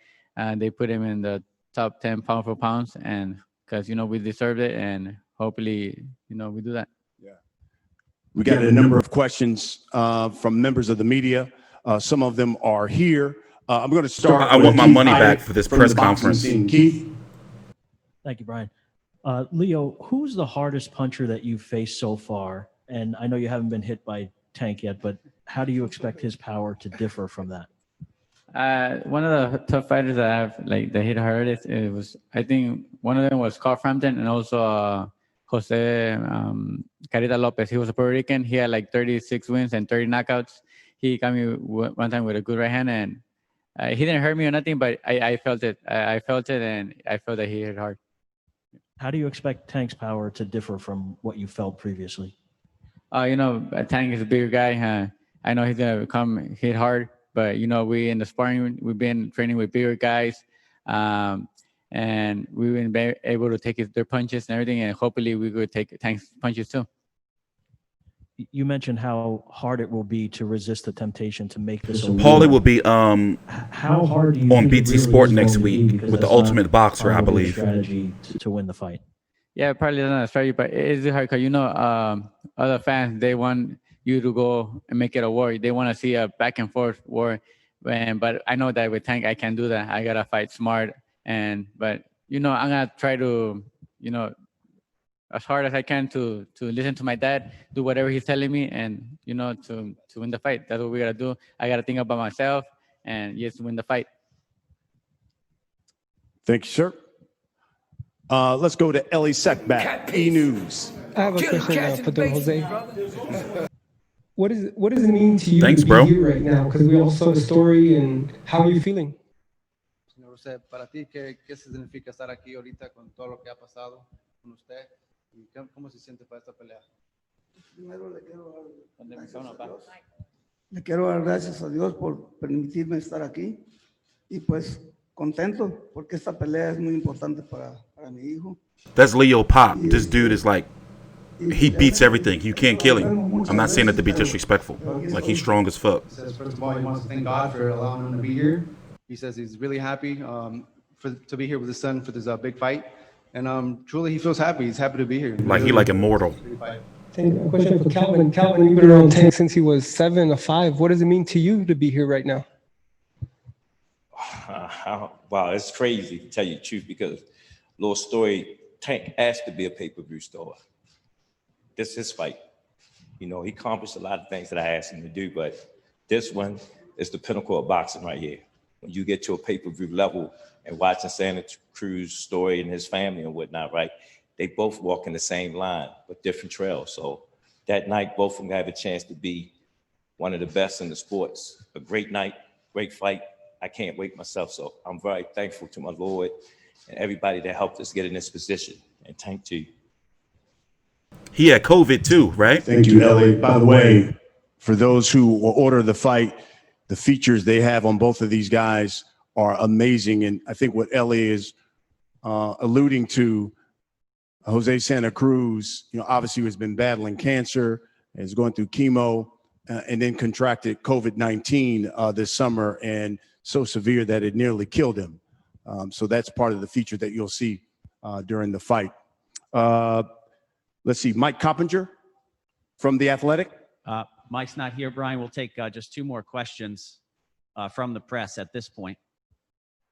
Speaker 10: they put him in the top 10 pound for pounds, and because we deserved it, and hopefully we do that.
Speaker 4: Yeah, we got a number of questions from members of the media. Some of them are here. I'm going to start.
Speaker 3: I want my money back for this press conference.
Speaker 4: Keith.
Speaker 11: Thank you, Brian. Leo, who's the hardest puncher that you've faced so far? And I know you haven't been hit by Tank yet, but how do you expect his power to differ from that?
Speaker 10: One of the tough fighters that I have, like the hit hardest, it was, I think one of them was Karl Frampton, and also Jose Carita Lopez. He was a Puerto Rican. He had like 36 wins and 30 knockouts. He got me one time with a good right hand, and he didn't hurt me or nothing, but I felt it. I felt it, and I felt that he hit hard.
Speaker 11: How do you expect Tank's power to differ from what you felt previously?
Speaker 10: Tank is a bigger guy. I know he's gonna come hit hard, but we in the sparring, we've been training with bigger guys, and we've been able to take their punches and everything, and hopefully we could take Tank's punches too.
Speaker 11: You mentioned how hard it will be to resist the temptation to make this.
Speaker 3: Paulie will be
Speaker 11: how hard do you
Speaker 3: on
Speaker 11: think it
Speaker 3: BT
Speaker 11: really
Speaker 3: Sport
Speaker 11: is
Speaker 3: next
Speaker 11: going to be,
Speaker 3: week
Speaker 11: because
Speaker 3: with the
Speaker 11: that's not
Speaker 3: Ultimate Boxer, I
Speaker 11: probably a
Speaker 3: believe.
Speaker 11: strategy to win the fight.
Speaker 10: Yeah, probably not a strategy, but it is hard because other fans, they want you to go and make it a war. They want to see a back and forth war, but I know that with Tank I can't do that. I gotta fight smart, but I'm gonna try to as hard as I can to listen to my dad, do whatever he's telling me, and to win the fight. That's what we gotta do. I gotta think about myself and just win the fight.
Speaker 4: Thank you, sir. Let's go to Ellie Seckback, E-News.
Speaker 12: I have a question for Don Jose. What does it mean to you
Speaker 3: Thanks,
Speaker 12: to be
Speaker 3: bro.
Speaker 12: here right now? Because we all saw the story, and how are you feeling?
Speaker 7: José, para ti, ¿qué significa estar aquí ahorita con todo lo que ha pasado con usted? ¿Y cómo se siente para esta pelea?
Speaker 8: Primero le quiero dar gracias a Dios por permitirme estar aquí y pues contento porque esta pelea es muy importante para mi hijo.
Speaker 3: That's Leo Pop. This dude is like, he beats everything. You can't kill him. I'm not saying that to be disrespectful. Like, he's strong as fuck.
Speaker 7: He says, first of all, he wants to thank God for allowing him to be here. He says he's really happy to be here with his son for this big fight. And truly, he feels happy. He's happy to be here.
Speaker 3: Like, he like immortal.
Speaker 12: A question for Calvin. Calvin, you've been around Tank since he was 7 or 5. What does it mean to you to be here right now?
Speaker 6: Wow, it's crazy to tell you the truth because, little story, Tank asked to be a pay-per-view star. This is his fight. You know, he accomplished a lot of things that I asked him to do, but this one is the pinnacle of boxing right here. When you get to a pay-per-view level and watching Santa Cruz story and his family and whatnot, right? They both walk in the same line, but different trails. So that night, both of them have a chance to be one of the best in the sports. A great night, great fight. I can't wait myself. So I'm very thankful to my Lord and everybody that helped us get in this position. And thank you.
Speaker 3: He had COVID too, right?
Speaker 4: Thank you, Ellie. By the way, for those who will order the fight, the features they have on both of these guys are amazing. And I think what Ellie is alluding to, Jose Santa Cruz, you know, obviously has been battling cancer, is going through chemo, and then contracted COVID-19 this summer, and so severe that it nearly killed him. So that's part of the feature that you'll see during the fight. Let's see, Mike Coppinger from The Athletic.
Speaker 13: Mike's not here, Brian. We'll take just 2 more questions from the press at this point.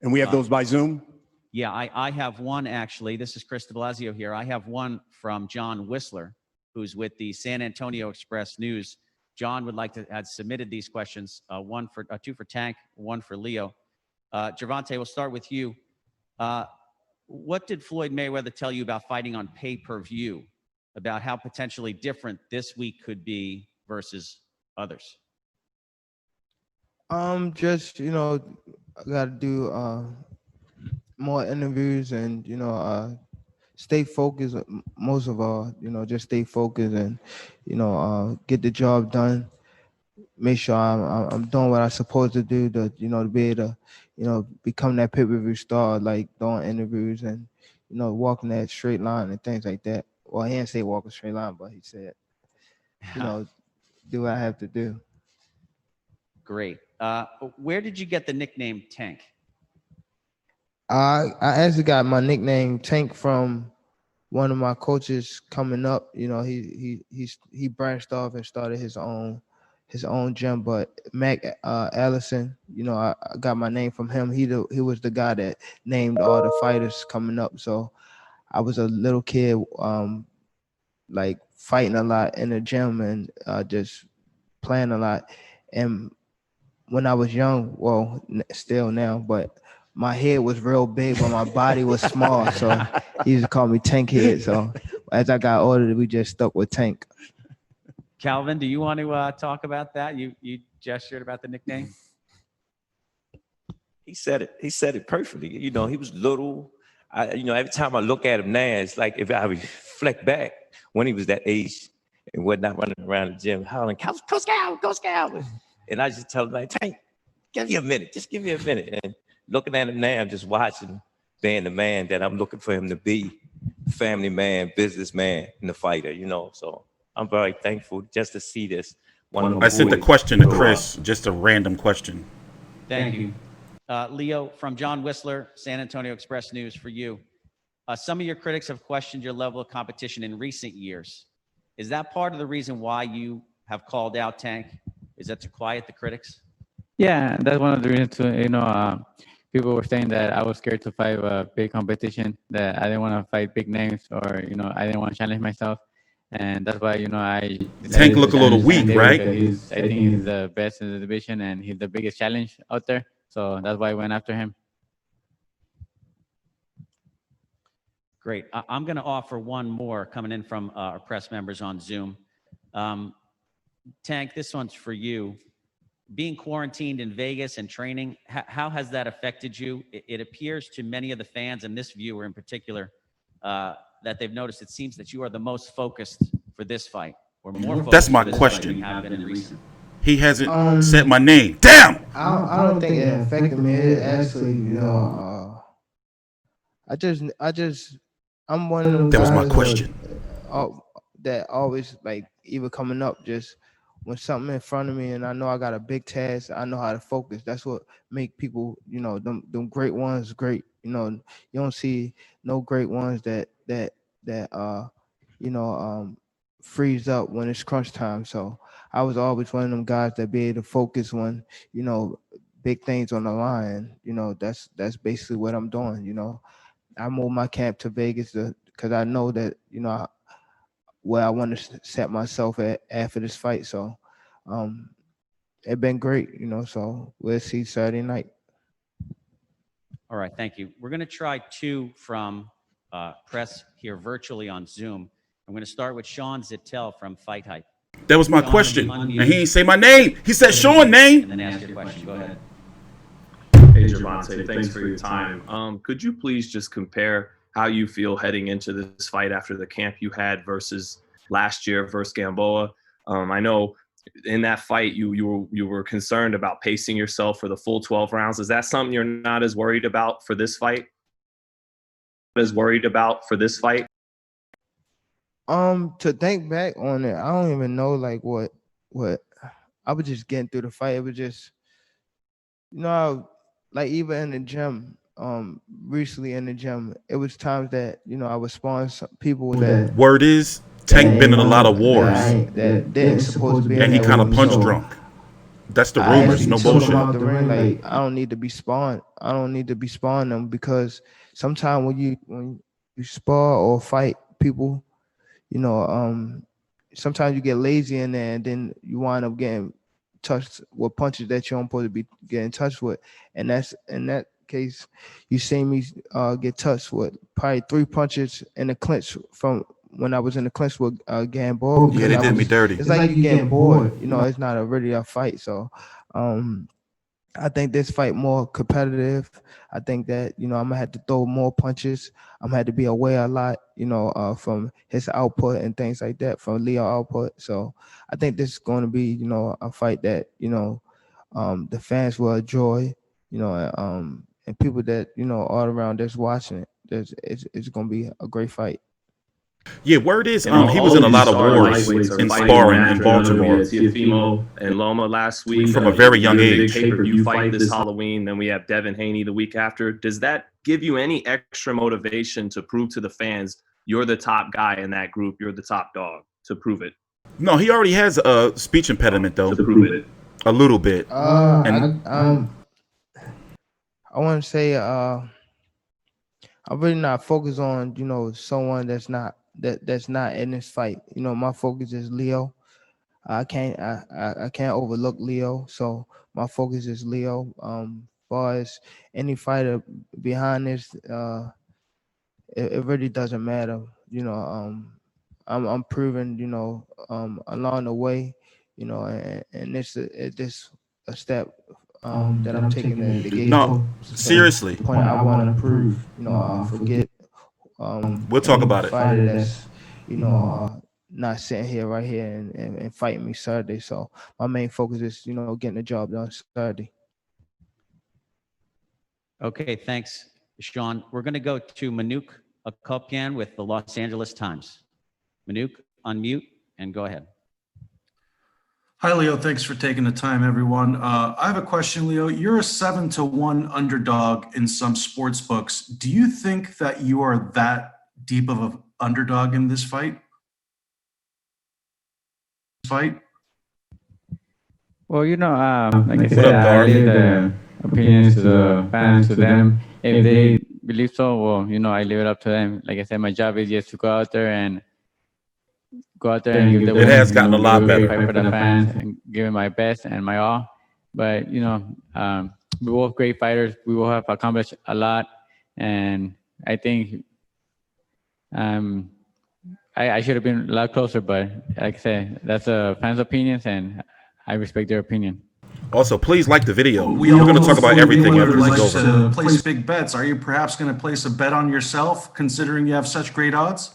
Speaker 4: And we have those by Zoom?
Speaker 13: Yeah, I have one, actually. This is Chris de Blasio here. I have one from John Whistler, who's with the San Antonio Express News. John would like to have submitted these questions, 2 for Tank, 1 for Leo. Gervonta, we'll start with you. What did Floyd Mayweather tell you about fighting on pay-per-view, about how potentially different this week could be versus others?
Speaker 9: Just, you know, I got to do more interviews and, you know, stay focused. Most of all, you know, just stay focused and, you know, get the job done. Make sure I'm doing what I'm supposed to do to, you know, to be able to, you know, become that pay-per-view star, like doing interviews and, you know, walking that straight line and things like that. Well, he didn't say walk a straight line, but he said, you know, do what I have to do.
Speaker 13: Great. Where did you get the nickname Tank?
Speaker 9: I actually got my nickname Tank from one of my coaches coming up. You know, he branched off and started his own gym. But Mac Allison, you know, I got my name from him. He was the guy that named all the fighters coming up. So I was a little kid, like fighting a lot in the gym and just playing a lot. And when I was young, well, still now, but my head was real big, but my body was small. So he used to call me Tank Head. So as I got older, we just stuck with Tank.
Speaker 13: Calvin, do you want to talk about that? You gestured about the nickname.
Speaker 6: He said it perfectly. You know, he was little. You know, every time I look at him now, it's like if I reflect back when he was that age and whatnot, running around the gym, hollering, go Scout, go Scout. And I just tell him, like, Tank, give me a minute. Just give me a minute. And looking at him now, I'm just watching, being the man that I'm looking for him to be, family man, businessman, and the fighter, you know. So I'm very thankful just to see this.
Speaker 3: I sent the question to Chris, just a random question.
Speaker 13: Thank you. Leo, from John Whistler, San Antonio Express News for you. Some of your critics have questioned your level of competition in recent years. Is that part of the reason why you have called out Tank? Is that to quiet the critics?
Speaker 10: Yeah, that's one of the reasons too. You know, people were saying that I was scared to fight a big competition, that I didn't want to fight big names, or, you know, I didn't want to challenge myself. And that's why, you know,
Speaker 3: Tank look a little weak, right?
Speaker 10: I think he's the best in the division and he's the biggest challenge out there. So that's why I went after him.
Speaker 13: Great. I'm going to offer one more coming in from our press members on Zoom. Tank, this one's for you. being quarantined in Vegas and training, how has that affected you? It appears to many of the fans and this viewer in particular that they've noticed it seems that you are the most focused for this fight, or more focused.
Speaker 3: That's my
Speaker 13: for this
Speaker 3: question.
Speaker 13: fight than you have been in recent.
Speaker 3: He hasn't said my name. Damn!
Speaker 9: I don't think it affected me. It actually, I'm one of them
Speaker 3: That was my
Speaker 9: guys
Speaker 3: question.
Speaker 9: that always like even coming up, just when something in front of me and I know I got a big task, I know how to focus. That's what make people, them great ones great. You don't see no great ones that freeze up when it's crunch time. So I was always one of them guys that be able to focus when, big things on the line. That's basically what I'm doing. I moved my camp to Vegas because I know that, where I want to set myself at after this fight. So it's been great, so we'll see Saturday night.
Speaker 13: All right, thank you. We're going to try two from press here virtually on Zoom. I'm going to start with Sean Zittel from Fight Hype.
Speaker 3: That was my
Speaker 13: Sean,
Speaker 3: question.
Speaker 13: unmute.
Speaker 3: And he ain't say my name. He said Sean name.
Speaker 13: And then ask your question. Go ahead.
Speaker 14: Hey, Gervonta, thanks for your time. Could you please just compare how you feel heading into this fight after the camp you had versus last year versus Gamboa? I know in that fight you were concerned about pacing yourself for the full 12 rounds. Is that something you're not as worried about for this fight?
Speaker 9: To think back on it, I don't even know like what I was just getting through the fight. It was just, like even in the gym, recently in the gym, it was times that, I would spawn some people that
Speaker 3: Word is, Tank been in a lot of wars.
Speaker 9: that didn't supposed to be.
Speaker 3: And he kind of punch drunk. That's the rumors, no bullshit.
Speaker 9: Out the ring, like, I don't need to be spawned. I don't need to be spawning them because sometimes when you spar or fight people, sometimes you get lazy in there and then you wind up getting touched with punches that you don't supposed to be getting touched with. And that's in that case, you see me get touched with probably 3 punches in the clinch from when I was in the clinch with Gamboa.
Speaker 3: Yeah, they did me dirty.
Speaker 9: It's like you getting bored, it's not really a fight. So I think this fight more competitive. I think that, I'm gonna have to throw more punches. I'm gonna have to be aware a lot, from his output and things like that, from Leo output. So I think this is going to be, a fight that, the fans will enjoy, and people that, all around that's watching it. It's going to be a great fight.
Speaker 3: Yeah, word is, he was in a lot of wars in sparring in Baltimore.
Speaker 14: Tiafimo and Loma last week.
Speaker 3: From a very young age.
Speaker 14: Pay-per-view fight this Halloween. Then we have Devin Haney the week after. Does that give you any extra motivation to prove to the fans you're the top guy in that group? You're the top dog to prove it?
Speaker 3: No, he already has a speech impediment, though.
Speaker 14: To prove it.
Speaker 3: A little bit.
Speaker 9: I want to say I'm really not focused on, someone that's not in this fight. My focus is Leo. I can't overlook Leo. So my focus is Leo. As far as any fighter behind this, it really doesn't matter. I'm proving, along the way, and this is a step that I'm taking to get.
Speaker 3: No, seriously.
Speaker 9: Point I want to prove. Forget.
Speaker 3: We'll talk about it.
Speaker 9: Fighter that's, not sitting here right here and fighting me Saturday. So my main focus is, getting the job done Saturday.
Speaker 13: Okay, thanks, Sean. We're going to go to Manuk Akopian with the Los Angeles Times. Manuk, unmute and go ahead.
Speaker 15: Hi, Leo. Thanks for taking the time, everyone. I have a question, Leo. You're a 7-1 underdog in some sports books. Do you think that you are that deep of an underdog in this fight?
Speaker 10: Well, like I said, I leave the opinions to the fans, to them. If they believe so, well, I leave it up to them. Like I said, my job is just to go out there and give the
Speaker 3: It has gotten a lot better.
Speaker 10: Fight for the fans and give it my best and my all. But we're both great fighters. We will have accomplished a lot, and I think I should have been a lot closer. But like I said, that's the fans' opinions, and I respect their opinion.
Speaker 3: Also, please like the video.
Speaker 15: We
Speaker 3: We're
Speaker 15: all
Speaker 3: going to
Speaker 15: know
Speaker 3: talk about
Speaker 15: Floyd
Speaker 3: everything
Speaker 15: Mayweather
Speaker 3: after this
Speaker 15: likes
Speaker 3: is over.
Speaker 15: to place big bets. Are you perhaps going to place a bet on yourself, considering you have such great odds?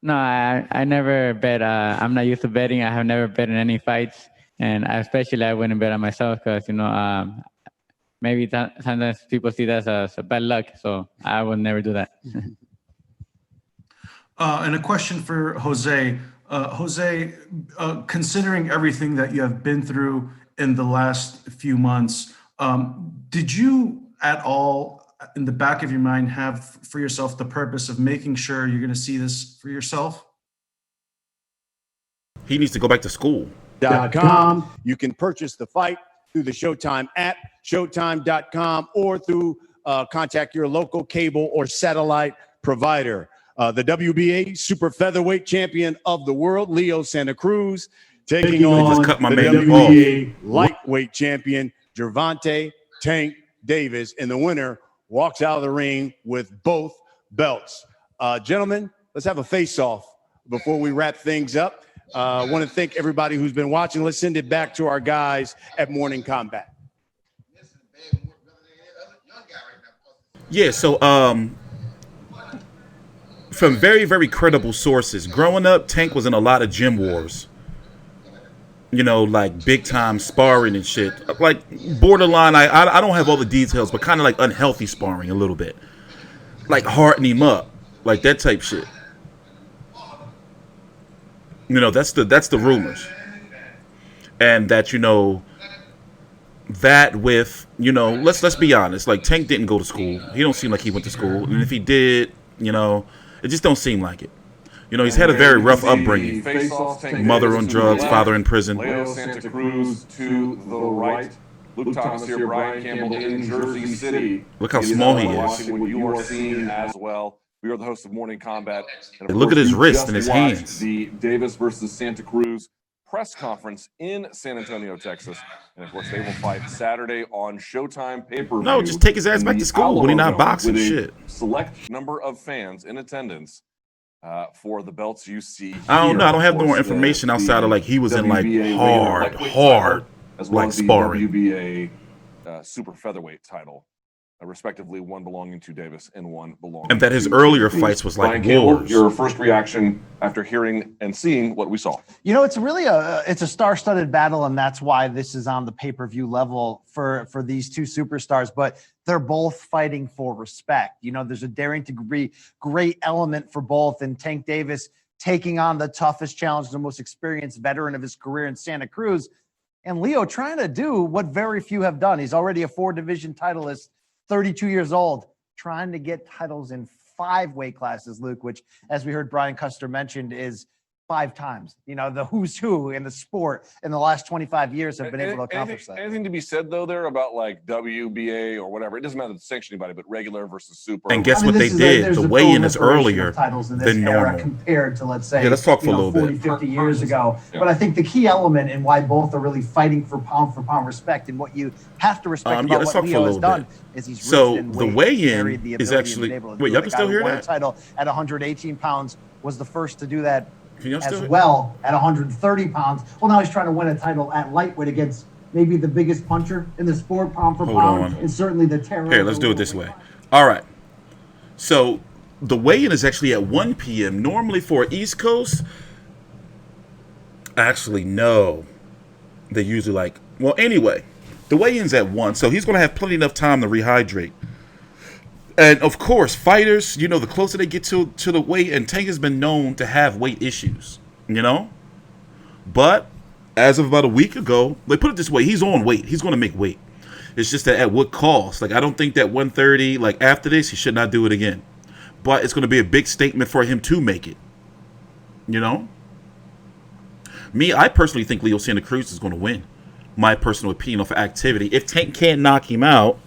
Speaker 10: No, I never bet. I'm not used to betting. I have never bet in any fights, and especially I wouldn't bet on myself because maybe sometimes people see that as a bad luck. So I would never do that.
Speaker 15: And a question for Jose. Jose, considering everything that you have been through in the last few months, did you at all in the back of your mind have for yourself the purpose of making sure you're going to see this for yourself?
Speaker 3: He needs to go back to school.
Speaker 4: .com. You can purchase the fight through the Showtime app, showtime.com, or through contact your local cable or satellite provider. The WBA super featherweight champion of the world, Leo Santa Cruz, taking on the WBA lightweight champion, Gervonta Tank Davis, and the winner walks out of the ring with both belts. Gentlemen, let's have a face-off before we wrap things up. I want to thank everybody who's been watching. Let's send it back to our guys at Morning Combat.
Speaker 3: Yeah, so from very, very credible sources, growing up, Tank was in a lot of gym wars. Like big time sparring and shit. Like borderline, I don't have all the details, but kind of like unhealthy sparring a little bit. Like hardening him up. Like that type shit. That's the rumors. And that, that with, let's be honest. Like Tank didn't go to school. He don't seem like he went to school. And if he did, it just don't seem like it. He's had a very rough upbringing. Mother on drugs, father in prison.
Speaker 1: Leo Santa Cruz to the right. Luke Thomas here, Brian Campbell in Jersey City.
Speaker 3: Look how small he is.
Speaker 1: Watching what you are seeing as well. We are the hosts of Morning Combat. And
Speaker 3: Look at his wrist
Speaker 1: just
Speaker 3: and his
Speaker 1: watched
Speaker 3: hands.
Speaker 1: The Davis versus Santa Cruz press conference in San Antonio, Texas. And of course, they will fight Saturday on Showtime pay-per-view.
Speaker 3: No, just take his ass back to school when he's not boxing shit.
Speaker 1: Select number of fans in attendance for the belts you see here.
Speaker 3: I don't know. I don't have no more information outside of like he was in like hard
Speaker 1: as well
Speaker 3: like
Speaker 1: as the
Speaker 3: sparring.
Speaker 1: WBA super featherweight title, respectively, one belonging to Davis and one belonging.
Speaker 3: And that his
Speaker 1: to
Speaker 3: earlier
Speaker 1: Cruz.
Speaker 3: fights was like
Speaker 1: Brian Campbell,
Speaker 3: wars.
Speaker 1: your first reaction after hearing and seeing what we saw?
Speaker 2: It's really it's a star-studded battle, and that's why this is on the pay-per-view level for these two superstars. But they're both fighting for respect. There's a daring to be great element for both, and Tank Davis taking on the toughest challenge, the most experienced veteran of his career in Santa Cruz, and Leo trying to do what very few have done. He's already a 4-division titleist, 32 years old, trying to get titles in 5 weight classes, Luke, which, as we heard Brian Custer mentioned, is 5 times. The who's who in the sport in the last 25 years have been able to accomplish that.
Speaker 1: Anything to be said, though, there about like WBA or whatever? It doesn't matter to sanction anybody, but regular versus super.
Speaker 3: And guess what they did? The weigh-in is earlier than normal.
Speaker 2: Compared to, let's say,
Speaker 3: let's talk for a little
Speaker 2: 40,
Speaker 3: bit.
Speaker 2: 50 years ago. Yeah. But I think the key element in why both are really fighting for pound respect, and what you have to respect about what Leo has done is he's
Speaker 3: so the weigh-in is actually. Wait, y'all can still hear that?
Speaker 2: Title at 118 pounds was the first to do that. As
Speaker 3: still
Speaker 2: well at 130 pounds. Well, now he's trying to win a title at lightweight against maybe the biggest puncher in the sport, pound for pound, and certainly the Terremoto.
Speaker 3: Here, let's do it this way. All right. So the weigh-in is actually at 1 p.m. Normally for East Coast. Actually, no. They usually like. Well, anyway, the weigh-in's at 1, so he's going to have plenty enough time to rehydrate. And of course, fighters, the closer they get to the weight, and Tank has been known to have weight issues, But as of about a week ago, like put it this way, he's on weight. He's going to make weight. It's just that at what cost? Like I don't think that 130, like after this, he should not do it again. But it's going to be a big statement for him to make it. Me, I personally think Leo Santa Cruz is going to win. My personal opinion of activity. If Tank can't knock him out,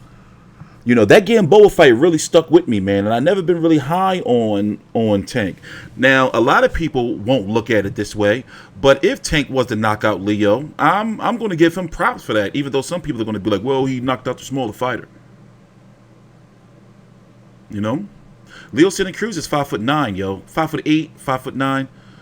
Speaker 3: that Gamboa fight really stuck with me, man, and I've never been really high on Tank. Now, a lot of people won't look at it this way, but if Tank was to knock out Leo, I'm going to give him props for that, even though some people are going to be like, well, he knocked out the smaller fighter. Leo Santa Cruz is 5'9", yo, 5'8", 5'9".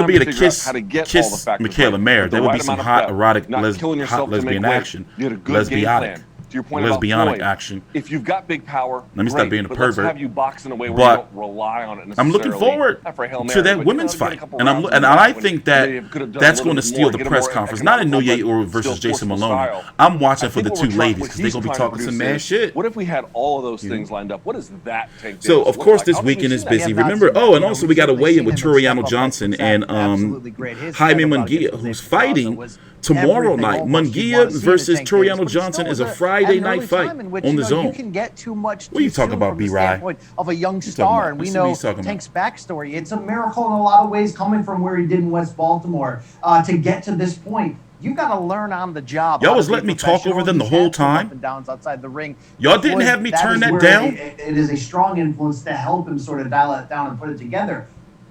Speaker 3: gonna be
Speaker 1: to
Speaker 3: to
Speaker 1: figure out
Speaker 3: kiss
Speaker 1: how to get all the
Speaker 3: kiss
Speaker 1: factors
Speaker 3: Michaela
Speaker 1: right.
Speaker 3: Mayer.
Speaker 1: With the
Speaker 3: There would
Speaker 1: right
Speaker 3: be some
Speaker 1: amount of
Speaker 3: hot
Speaker 1: prep,
Speaker 3: erotic
Speaker 1: not killing yourself
Speaker 3: hot
Speaker 1: to make
Speaker 3: lesbian
Speaker 1: weight.
Speaker 3: action.
Speaker 1: You had a good game
Speaker 3: Lesbiotic.
Speaker 1: plan. to your point
Speaker 3: Let's
Speaker 1: about
Speaker 3: be honest,
Speaker 1: Floyd,
Speaker 3: action.
Speaker 1: if you've got big power,
Speaker 3: Let me stop
Speaker 1: great,
Speaker 3: being a
Speaker 1: but
Speaker 3: pervert.
Speaker 1: Let's have you box in a way where
Speaker 3: But
Speaker 1: you don't rely on it necessarily.
Speaker 3: I'm looking forward
Speaker 1: Not for a Hail
Speaker 3: to
Speaker 1: Mary,
Speaker 3: that
Speaker 1: but,
Speaker 3: women's
Speaker 1: get a
Speaker 3: fight,
Speaker 1: couple
Speaker 3: and
Speaker 1: rounds in
Speaker 3: and
Speaker 1: the
Speaker 3: I
Speaker 1: back when
Speaker 3: think
Speaker 1: they
Speaker 3: that
Speaker 1: could have done
Speaker 3: that's
Speaker 1: a
Speaker 3: going to
Speaker 1: little bit
Speaker 3: steal
Speaker 1: more,
Speaker 3: the
Speaker 1: get a
Speaker 3: press
Speaker 1: more
Speaker 3: conference. Not in New
Speaker 1: economical,
Speaker 3: York
Speaker 1: but
Speaker 3: versus
Speaker 1: still
Speaker 3: Jason
Speaker 1: forceful
Speaker 3: Maloney.
Speaker 1: style.
Speaker 3: I'm watching
Speaker 1: I
Speaker 3: for the
Speaker 1: think
Speaker 3: two
Speaker 1: what we're trying-
Speaker 3: ladies
Speaker 1: what
Speaker 3: because they're
Speaker 1: he's
Speaker 3: going to be
Speaker 1: trying
Speaker 3: talking
Speaker 1: produce
Speaker 3: some mad
Speaker 1: is,
Speaker 3: shit.
Speaker 1: What if we had all of those things lined up? What does that Tank
Speaker 3: So
Speaker 1: Davis
Speaker 3: of
Speaker 1: look
Speaker 3: course
Speaker 1: like?
Speaker 3: this
Speaker 1: How do we
Speaker 3: weekend
Speaker 1: see
Speaker 3: is
Speaker 1: that?
Speaker 3: busy. Remember, oh, and also we got a weigh-in with Toriano Johnson and Jaime Munguia, who's fighting tomorrow night. Munguia versus Toriano Johnson is a Friday night fight on the Zone.
Speaker 2: You can get too much.
Speaker 3: What are you
Speaker 2: too
Speaker 3: talking
Speaker 2: soon
Speaker 3: about,
Speaker 2: from the
Speaker 3: B-Rye?
Speaker 2: standpoint of a young
Speaker 3: What you talking
Speaker 2: star,
Speaker 3: about?
Speaker 2: and we
Speaker 3: Let's see what
Speaker 2: know
Speaker 3: he's talking about.
Speaker 2: Tank's backstory. It's a miracle in a lot of ways, coming from where he did in West Baltimore to get to this point. You got to learn on the job.
Speaker 3: Y'all
Speaker 2: how
Speaker 3: was
Speaker 2: to be
Speaker 3: letting me talk over
Speaker 2: professional.
Speaker 3: them the
Speaker 2: He's
Speaker 3: whole
Speaker 2: had some
Speaker 3: time?
Speaker 2: up and downs outside the ring.
Speaker 3: Y'all didn't
Speaker 2: Floyd,
Speaker 3: have me turn
Speaker 2: is
Speaker 3: that
Speaker 2: where
Speaker 3: down?
Speaker 2: It is a strong influence to help him sort of dial it down and put it together.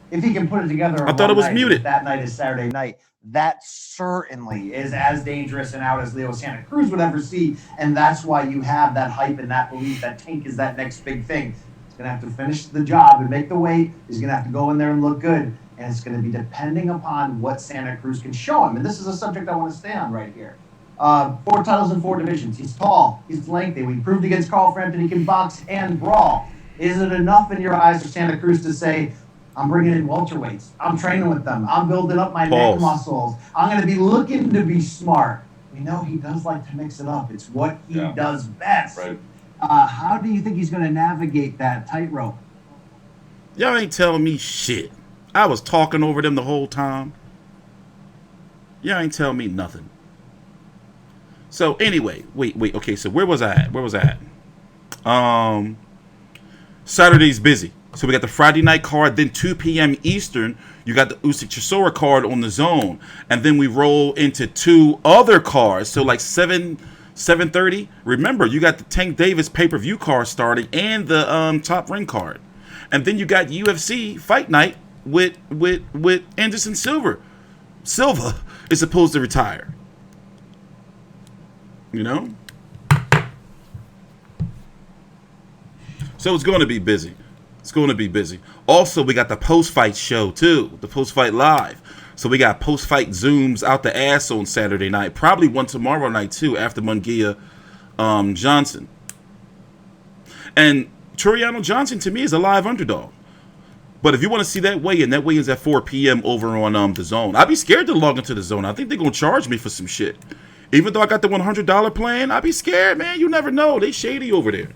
Speaker 2: If he can put it together,
Speaker 3: I thought it was muted.
Speaker 2: That night is Saturday night. That certainly is as dangerous and out as Leo Santa Cruz would ever see, and that's why you have that hype and that belief that Tank is that next big thing. He's gonna have to finish the job and make the weight. He's gonna have to go in there and look good, and it's gonna be depending upon what Santa Cruz can show him. And this is a subject I want to stay on right here. 4 titles in 4 divisions. He's tall. He's lengthy. We proved against Karl Frampton he can box and brawl. Is it enough in your eyes for Santa Cruz to say, I'm bringing in welterweights. I'm training with them. I'm building up my neck muscles. I'm going to be looking to be smart. We know he does like to mix it up. It's what he does best.
Speaker 1: Right.
Speaker 2: How do you think he's going to navigate that tightrope?
Speaker 3: Y'all ain't telling me shit. I was talking over them the whole time. Y'all ain't telling me nothing. So anyway, wait. Okay, so where was I at? Saturday's busy. So we got the Friday night card, then 2 p.m. Eastern, you got the Usyk Chisora card on the Zone, and then we roll into 2 other cards. So like 7:30. Remember, you got the Tank Davis pay-per-view card starting and the Top Ring card, and then you got UFC Fight Night with Anderson Silva. Silva is supposed to retire. You know, so it's going to be busy. It's going to be busy. Also, we got the post-fight show, too. The post-fight live. So we got post-fight Zooms out the ass on Saturday night. Probably one tomorrow night, too, after Munguia Johnson. And Toriano Johnson, to me, is a live underdog. But if you want to see that weigh-in is at 4 p.m. over on the Zone. I'd be scared to log into the Zone. I think they're going to charge me for some shit. Even though I got the $100 plan, I'd be scared, man. You never know. They shady over there.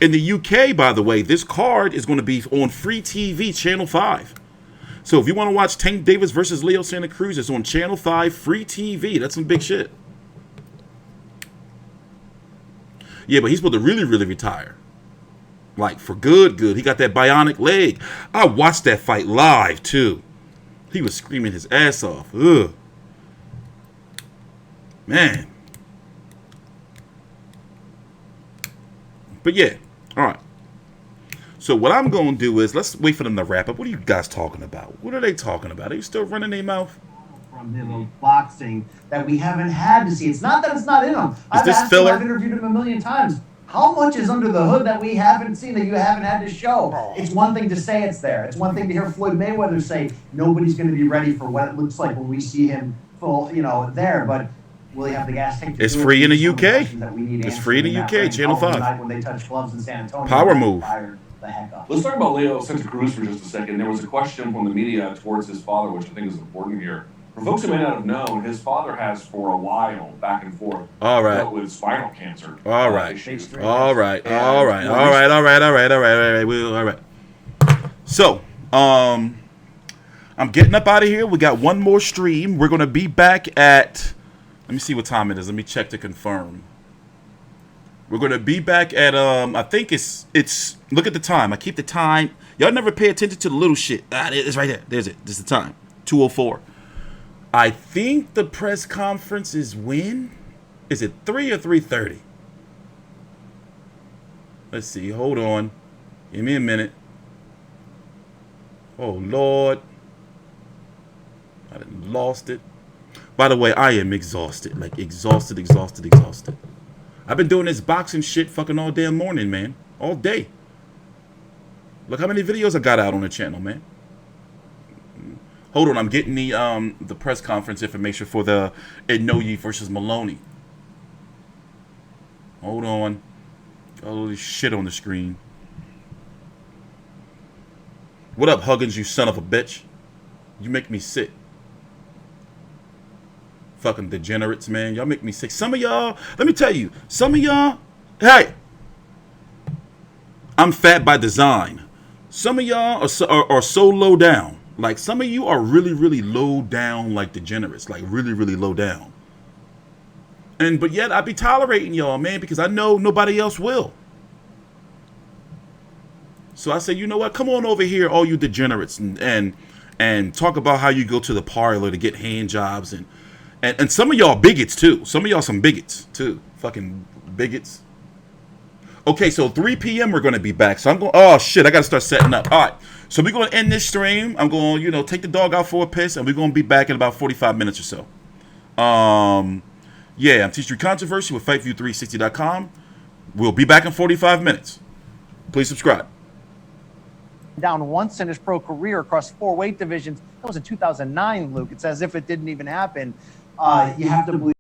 Speaker 3: In the UK, by the way, this card is going to be on free TV, Channel 5. So if you want to watch Tank Davis versus Leo Santa Cruz, it's on Channel 5, free TV. That's some big shit. Yeah, but he's supposed to really, really retire. Like, for good. He got that bionic leg. I watched that fight live, too. He was screaming his ass off. Ugh. Man. But yeah. All right. So what I'm going to do is, let's wait for them to wrap up. What are you guys talking about? What are they talking about? Are you still running their mouth?
Speaker 2: From him of boxing that we haven't had to see. It's not that it's not in him. I've
Speaker 3: this
Speaker 2: asked
Speaker 3: filler?
Speaker 2: him, I've interviewed him a million times. How much is under the hood that we haven't seen, that you haven't had to show? It's one thing to say it's there. It's one thing to hear Floyd Mayweather say nobody's going to be ready for what it looks like when we see him full, there. But will he have the gas tank?
Speaker 3: It's free in the UK. It's free in the UK, Channel 5.
Speaker 2: When they touch gloves in San Antonio,
Speaker 3: Power move.
Speaker 2: The heck up.
Speaker 1: Let's talk about Leo Santa Cruz for just a second. There was a question from the media towards his father, which I think is important here. For folks who may not have known, his father has for a while, back and forth,
Speaker 3: All right.
Speaker 1: dealt with spinal cancer.
Speaker 3: All right.
Speaker 1: issues.
Speaker 3: All right.
Speaker 1: And
Speaker 3: All right.
Speaker 1: when
Speaker 3: All
Speaker 1: this-
Speaker 3: right. All right. All right. All right. All right. All right. So, I'm getting up out of here. We got one more stream. We're going to be back at, let me see what time it is. Let me check to confirm. We're going to be back at, I think it's, look at the time. I keep the time. Y'all never pay attention to the little shit. It's right there. There's it. This is the time. 2:04. I think the press conference is when? Is it 3 or 3:30? Let's see. Hold on. Give me a minute. Oh, Lord. I done lost it. By the way, I am exhausted. Like, exhausted. I've been doing this boxing shit fucking all damn morning, man. All day. Look how many videos I got out on the channel, man. Hold on, I'm getting the press conference information for the Inoue versus Maloney. Hold on. Got all this shit on the screen. What up, Huggins, you son of a bitch? You make me sick. Fucking degenerates, man. Y'all make me sick. Some of y'all, let me tell you, some of y'all, hey, I'm fat by design. Some of y'all are so low down. Like, some of you are really, really low down, like degenerates. Like, really, really low down. But yet, I be tolerating y'all, man, because I know nobody else will. So I say, you know what? Come on over here, all you degenerates, and talk about how you go to the parlor to get hand jobs. And some of y'all bigots, too. Some of y'all some bigots, too. Fucking bigots. Okay, so 3 p.m. we're going to be back. So I'm going, oh, shit, I got to start setting up. All right, so we're going to end this stream. I'm going to, take the dog out for a piss, and we're going to be back in about 45 minutes or so. Yeah, I'm T-Street Controversy with FightView360.com. We'll be back in 45 minutes. Please subscribe.
Speaker 2: Down once in his pro career across 4 weight divisions. That was in 2009, Luke. It's as if it didn't even happen. You have to believe.